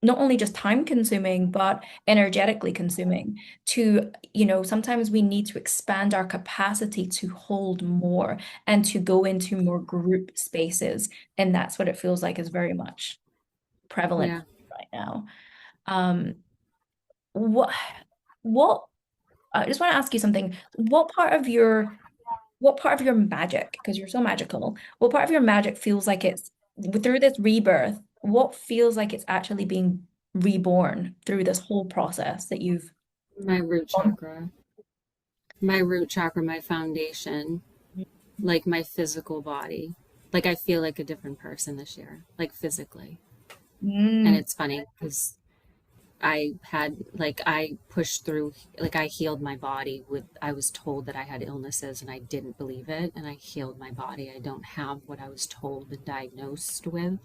not only just time consuming, but energetically consuming to, you know, sometimes we need to expand our capacity to hold more and to go into more group spaces. And that's what it feels like is very much prevalent Yeah. right now. Um, what what I just want to ask you something. What part of your magic, because you're so magical, what part of your magic feels like it's through this rebirth, what feels like it's actually being reborn through this whole process that you've My root gone chakra. My root chakra, my foundation, through? like my physical body. Like, I feel like a different person this year, like physically. And Mm, it's funny because I pushed through, like, I healed my body I was told that I had illnesses and I didn't believe it. And I healed my body. I don't have what I was told and diagnosed with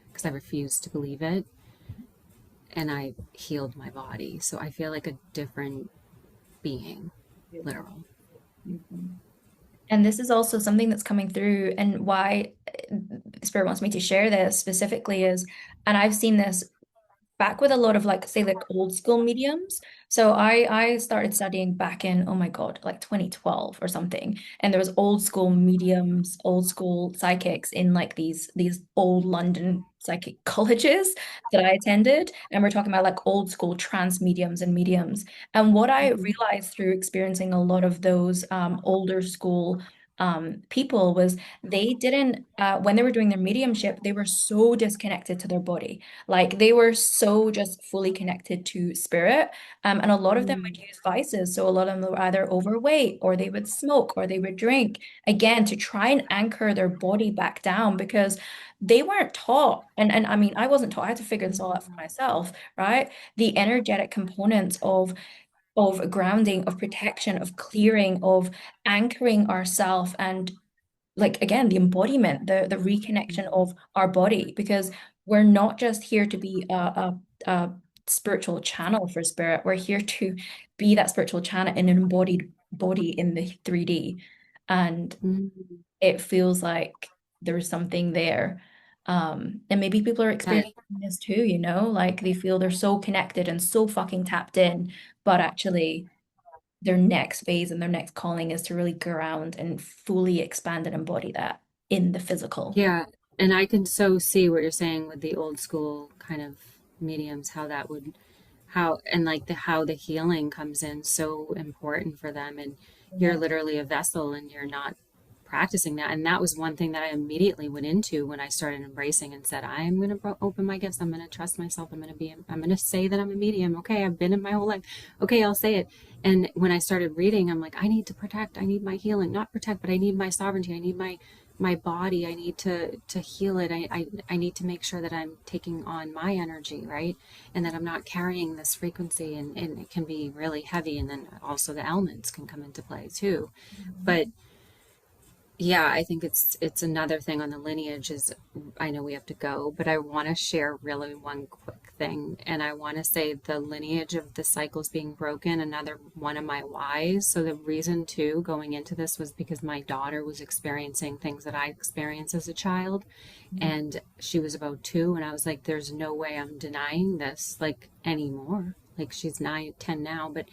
because I refused to believe it. And I healed my body. So I feel like a different being, beautiful. literal. Mhm. And this is also something that's coming through, and why Spirit wants me to share this specifically is, and I've seen this back with a lot of like say like old school mediums. So I started studying back in, oh my God, like 2012 or something. And there was old school mediums, old school psychics in like these old London psychic colleges that I attended. And we're talking about like old school trance mediums and mediums. And what I Mhm. realized through experiencing a lot of those older school people was they didn't when they were doing their mediumship, they were so disconnected to their body, like they were so just fully connected to spirit. And a lot of them Mm. would use vices. So a lot of them were either overweight or they would smoke or they would drink, again, to try and anchor their body back down because they weren't taught. And I mean, I wasn't taught. I had to figure this all out for myself, right? The energetic components of grounding, of protection, of clearing, of anchoring ourself and like again the embodiment, the reconnection Mm. of our body, because we're not just here to be a spiritual channel for spirit. We're here to be that spiritual channel in an embodied body in the 3D, and Mm. it feels like there's something there. And maybe people are That, experiencing this too, you know, like they feel they're so connected and so fucking tapped in, but actually their next phase and their next calling is to really ground and fully expand and embody that in the physical. yeah, and I can so see what you're saying with the old school kind of mediums, how that would, how, and like how the healing comes in so important for them. And you're Yeah. literally a vessel and you're not practicing that. And that was one thing that I immediately went into when I started embracing and said, I'm going to open my gifts. I'm going to trust myself. I'm going to say that I'm a medium. Okay. I've been in my whole life. Okay. I'll say it. And when I started reading, I'm like, I need to protect, I need my healing, not protect, but I need my sovereignty. I need my body. I need to heal it. I need to make sure that I'm taking on my energy, right? And that I'm not carrying this frequency, and it can be really heavy. And then also the elements can come into play too. But yeah, I think it's another thing on the lineage is, I know we have to go, but I want to share really one quick thing. And I want to say the lineage of the cycles being broken, another one of my whys. So the reason too going into this was because my daughter was experiencing things that I experienced as a child, and she was about 2, and I was like, there's no way I'm denying this like anymore. Like she's 9, 10 now, but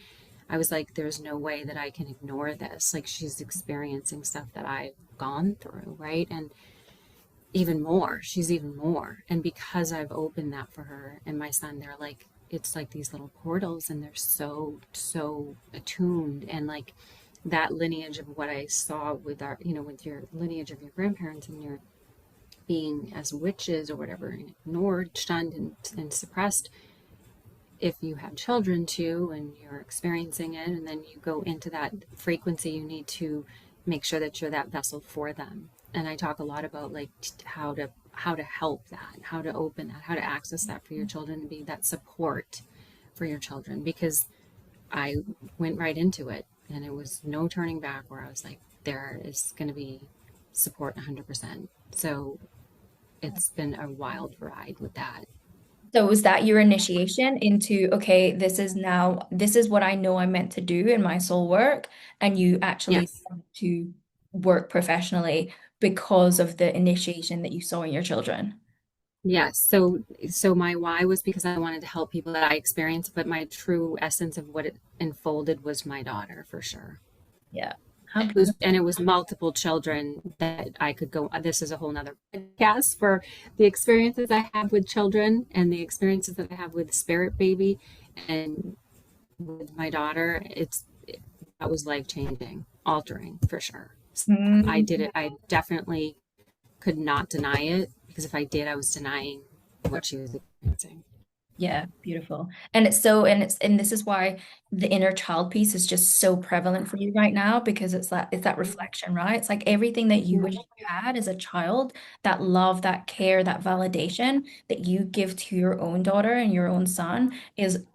I was like, there's no way that I can ignore this. Like she's experiencing stuff that I've gone through, right? And even more, she's even more. And because I've opened that for her and my son, they're like, it's like these little portals, and they're so attuned. And like that lineage of what I saw with our, with your lineage of your grandparents and your being as witches or whatever, ignored, shunned, and suppressed, if you have children too and you're experiencing it and then you go into that frequency, you need to make sure that you're that vessel for them. And I talk a lot about like how to help that, how to open that, how to access that for your children, and be that support for your children, because I went right into it and it was no turning back, where I was like, there is going to be support 100%. So it's been a wild ride with that. So was that your initiation into, okay, this is what I know I'm meant to do in my soul work, and you actually Yes. started to work professionally because of the initiation that you saw in your children? Yes. So my why was because I wanted to help people that I experienced, but my true essence of what it unfolded was my daughter for sure. Yeah. How It was, beautiful. and it was multiple children that I could go. This is a whole nother podcast for the experiences I have with children and the experiences that I have with Spirit Baby and with my daughter. That was life changing, altering for sure. So I did Mm. it. I definitely could not deny it, because if I did, I was denying what she was experiencing. Yeah, beautiful. And this is why the inner child piece is just so prevalent for you right now, because it's that reflection, right? It's like everything that you Yeah. wish you had as a child, that love, that care, that validation that you give to your own daughter and your own son is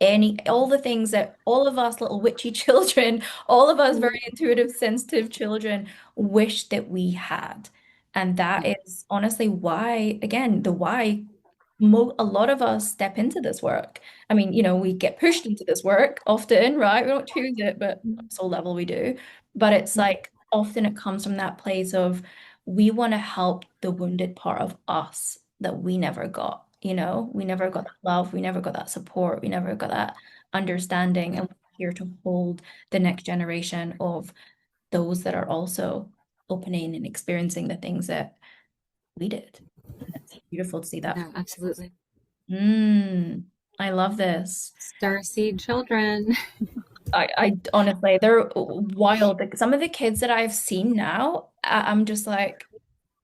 all the things that all of us little witchy children, all of us very intuitive, sensitive children wish that we had. And that Yeah. is honestly why, again, the why a lot of us step into this work. I mean, we get pushed into this work often, right? We don't choose it, but soul level we do. but it's like often it comes from that place of we want to help the wounded part of us that we never got, you know? We never got that love, we never got that support, we never got that understanding, and we're here to hold the next generation of those that are also opening and experiencing the things that we did. And it's beautiful to see that. Yeah, absolutely. Mm, I love this. Starseed children. I honestly, they're wild. Like, some of the kids that I've seen now, I'm just like,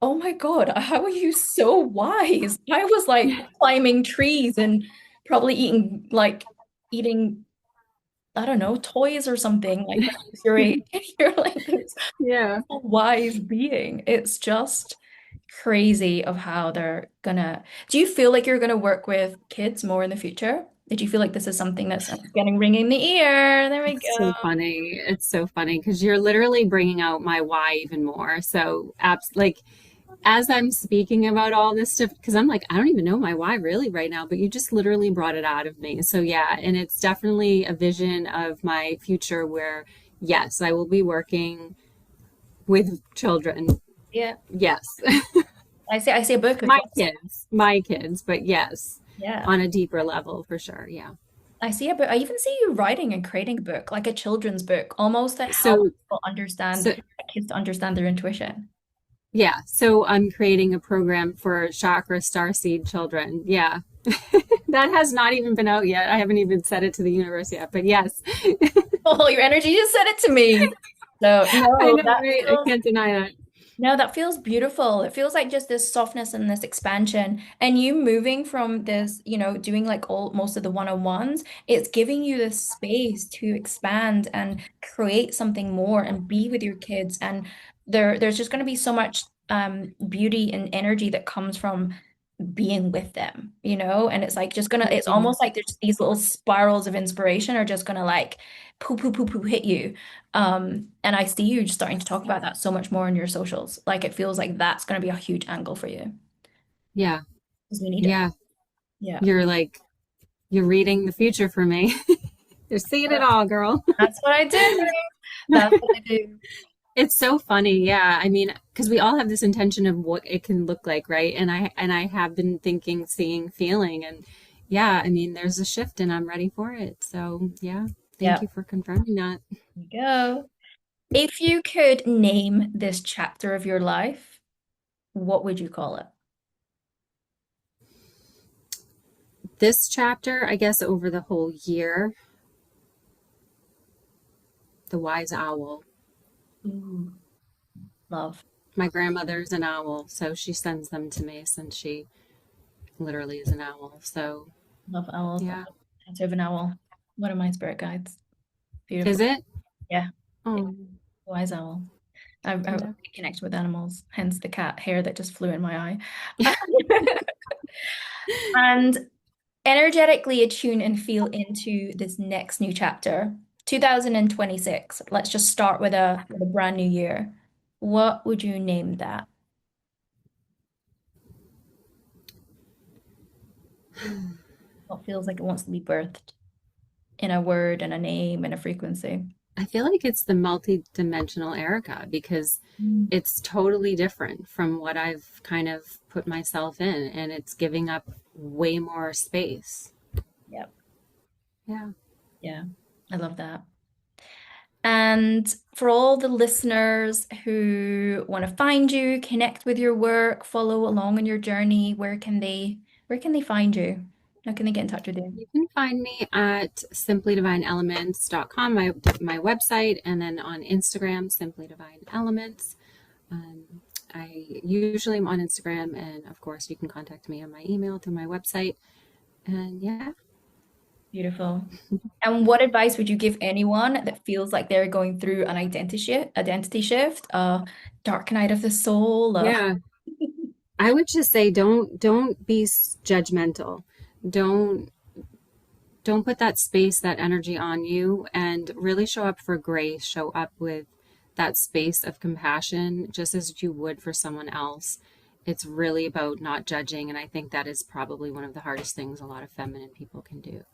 oh my God, how are you so wise? I was like climbing trees and probably eating, I don't know, toys or something like that. You're you're like this Yeah. wise being. It's just crazy of how they're gonna. Do you feel like you're gonna work with kids more in the future? Did you feel like this is something that's getting ringing in the ear? There we It's so go. funny. It's so funny because you're literally bringing out my why even more. So, like, as I'm speaking about all this stuff, because I'm like, I don't even know my why really right now, but you just literally brought it out of me. So, yeah, and it's definitely a vision of my future where, yes, I will be working with children. Yeah. Yes, I see a book as well. my kids, but yes, Yeah. on a deeper level for sure. Yeah. I see a book. I even see you writing and creating a book, like a children's book, almost to help So, people understand so kids to understand their intuition. yeah, so I'm creating a program for chakra starseed children. Yeah. That has not even been out yet. I haven't even said it to the universe yet, but yes. Oh, your energy just said it to me. So I no, know, right? I can't deny that. no, that feels beautiful. It feels like just this softness and this expansion. And you moving from this, doing like all most of the one-on-ones, it's giving you this space to expand and create something more and be with your kids. And there's just going to be so much beauty and energy that comes from being with them, and it's like it's Mhm. almost like there's these little spirals of inspiration are just gonna like poo poo poo poo hit you. And I see you just starting to talk about that so much more on your socials. Like it feels like that's gonna be a huge angle for you Yeah. because we need it. Yeah. Yeah. You're like, you're reading the future for me. You're seeing it all, girl. That's what I do. That's what I do. It's so funny. Yeah. I mean, because we all have this intention of what it can look like, right? And I have been thinking, seeing, feeling, and yeah, I mean, there's a shift and I'm ready for it. So, yeah. Thank Yeah. you for confirming that. There you go. If you could name this chapter of your life, what would you call it? This chapter, I guess, over the whole year, the wise owl. Ooh, love. My grandmother's an owl, so she sends them to me since she literally is an owl. So, Love owls. I yeah. love tattoo of an owl. One of my spirit guides. Is Beautiful. it? Yeah. Yeah. Oh, Wise owl. I yeah. connect with animals, hence the cat hair that just flew in my eye. And energetically attune and feel into this next new chapter, 2026. Let's just start with a brand new year. What would you name that? What feels like it wants to be birthed in a word and a name and a frequency? I feel like it's the multi-dimensional Erica because Mm. it's totally different from what I've kind of put myself in, and it's giving up way more space. Yep. Yeah. Yeah. I love that. And for all the listeners who want to find you, connect with your work, follow along on your journey, where can they find you? How can they get in touch with you? You can find me at simplydivineelements.com, my website, and then on Instagram, Simply Divine Elements. Um, I usually am on Instagram, and of course, you can contact me on my email through my website. And yeah, Beautiful. And what advice would you give anyone that feels like they're going through an identity shift, a dark night of the soul? yeah, I would just say don't be judgmental. Don't don't put that space, that energy on you, and really show up for grace. Show up with that space of compassion, just as you would for someone else. It's really about not judging. And I think that is probably one of the hardest things a lot of feminine people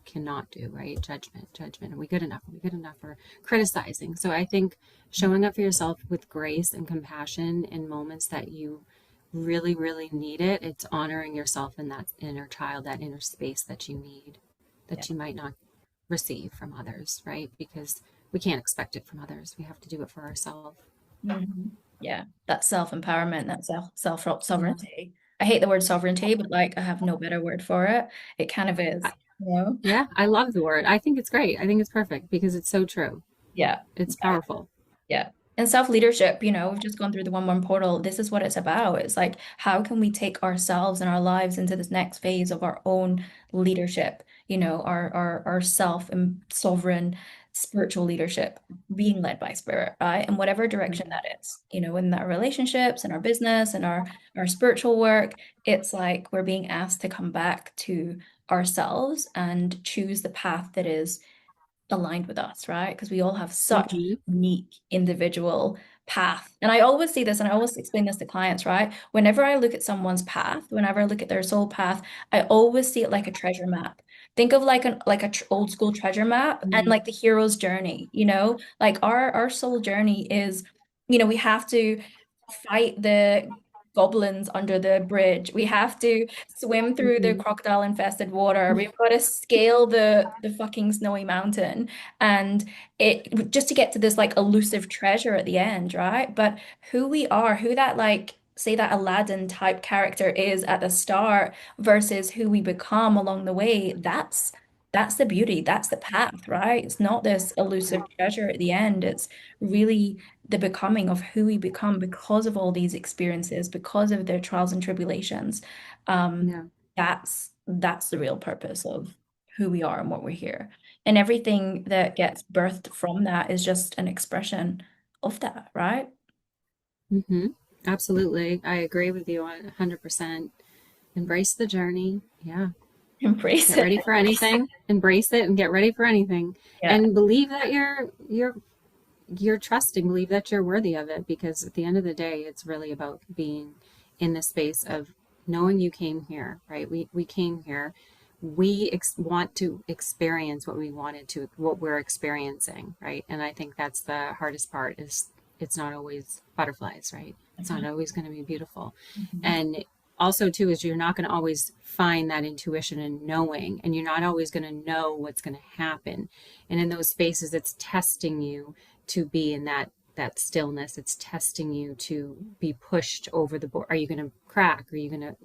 cannot do, right? Judgment. Are we good enough? Are we good enough? Or criticizing. So I think showing up for yourself with grace and compassion in moments that you really, really need it, it's honoring yourself in that inner child, that inner space that you need, Yeah. that you might not receive from others, right? Because we can't expect it from others. We have to do it for ourselves. Mhm. Yeah, that self-empowerment, that Yeah. sovereignty. I hate the word sovereignty, but like I have no better word for it. It kind of I, is, you know? yeah, I love the word. I think it's great. I think it's perfect because it's so true. Yeah. It's powerful. Yeah. And self-leadership, we've just gone through the 1-1 portal. This is what it's about. It's like, how can we take ourselves and our lives into this next phase of our own leadership, our self and sovereign spiritual leadership, being led by spirit, right? And whatever direction Mhm. that is, in our relationships and our business and our spiritual work, it's like we're being asked to come back to ourselves and choose the path that is aligned with us, right? Because we all have such Mhm. unique individual path. And I always see this and I always explain this to clients, right? Whenever I look at someone's path, whenever I look at their soul path, I always see it like a treasure map. Think of like a tr old school treasure map and Mhm. like the hero's journey, Like our soul journey is, we have to fight the goblins under the bridge. We have to swim through the Mhm. crocodile infested water. We've got to scale the fucking snowy mountain and it just to get to this like elusive treasure at the end, right? But who we are, who that like say that Aladdin type character is at the start versus who we become along the way, that's the beauty, that's the path, right? It's not this elusive treasure at the end. It's really the becoming of who we become because of all these experiences, because of their trials and tribulations. Um, Yeah. that's the real purpose of who we are and what we're here. And everything that gets birthed from that is just an expression of that, right? Mhm. Absolutely. I agree with you 100%. Embrace the journey. Yeah. Embrace Get it. ready for anything. Embrace it and get ready for anything. Yeah. And believe that you're trusting, believe that you're worthy of it because at the end of the day, it's really about being in the space of knowing you came here, right? We came here. Want to experience what we wanted to, what we're experiencing, right? And I think that's the hardest part is it's not always butterflies, right? It's not always going to be beautiful. Mhm. And also too is you're not going to always find that intuition and knowing, and you're not always going to know what's going to happen. And in those spaces, it's testing you to be in that stillness. It's testing you to be pushed over the board. Are you going to crack? Are you going to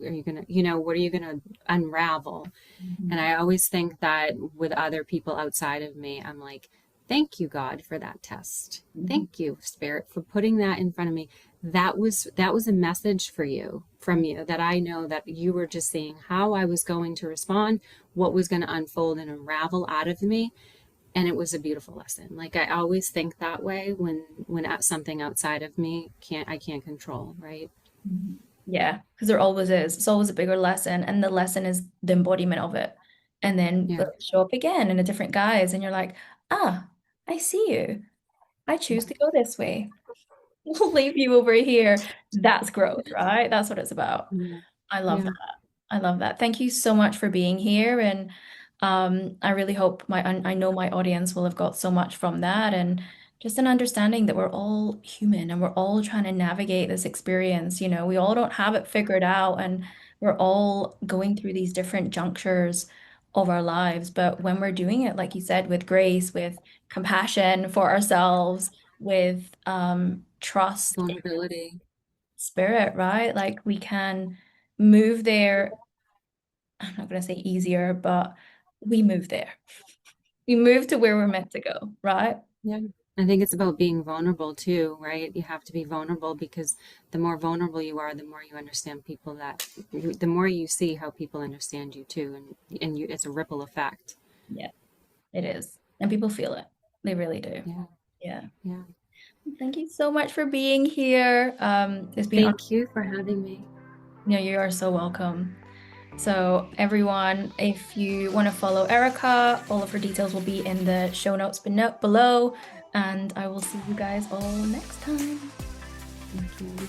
what are you going to unravel? And Mhm. I always think that with other people outside of me, I'm like, thank you, God, for that test. Mhm. Thank you, Spirit, for putting that in front of me. That was a message for you from you that I know that you were just seeing how I was going to respond, what was going to unfold and unravel out of me, and it was a beautiful lesson. Like I always think that way when something outside of me I can't control, right? Mhm. Yeah, because there always is. It's always a bigger lesson, and the lesson is the embodiment of it. And then Yeah. it'll show up again in a different guise, and you're like, ah, I see you. I choose to go this way. We'll leave you over here. That's growth, right? That's what it's about. Yeah. I love Yeah. that. I love that. Thank you so much for being here. And I really hope I know my audience will have got so much from that and just an understanding that we're all human and we're all trying to navigate this experience. We all don't have it figured out and we're all going through these different junctures of our lives. But when we're doing it, like you said, with grace, with compassion for ourselves, with trust in Vulnerability. spirit, right? Like we can move there. I'm not going to say easier, but we move there. We move to where we're meant to go, right? Yeah. I think it's about being vulnerable too, right? You have to be vulnerable because the more vulnerable you are, the more you understand people the more you see how people understand you too. And it's a ripple effect. Yeah, it is. And people feel it. They really do. Yeah. Yeah. Yeah. Thank you so much for being here. It's been, Thank you for having me. you are so welcome. So, everyone, if you want to follow Erica, all of her details will be in the show notes below. And I will see you guys all next time. Thank you.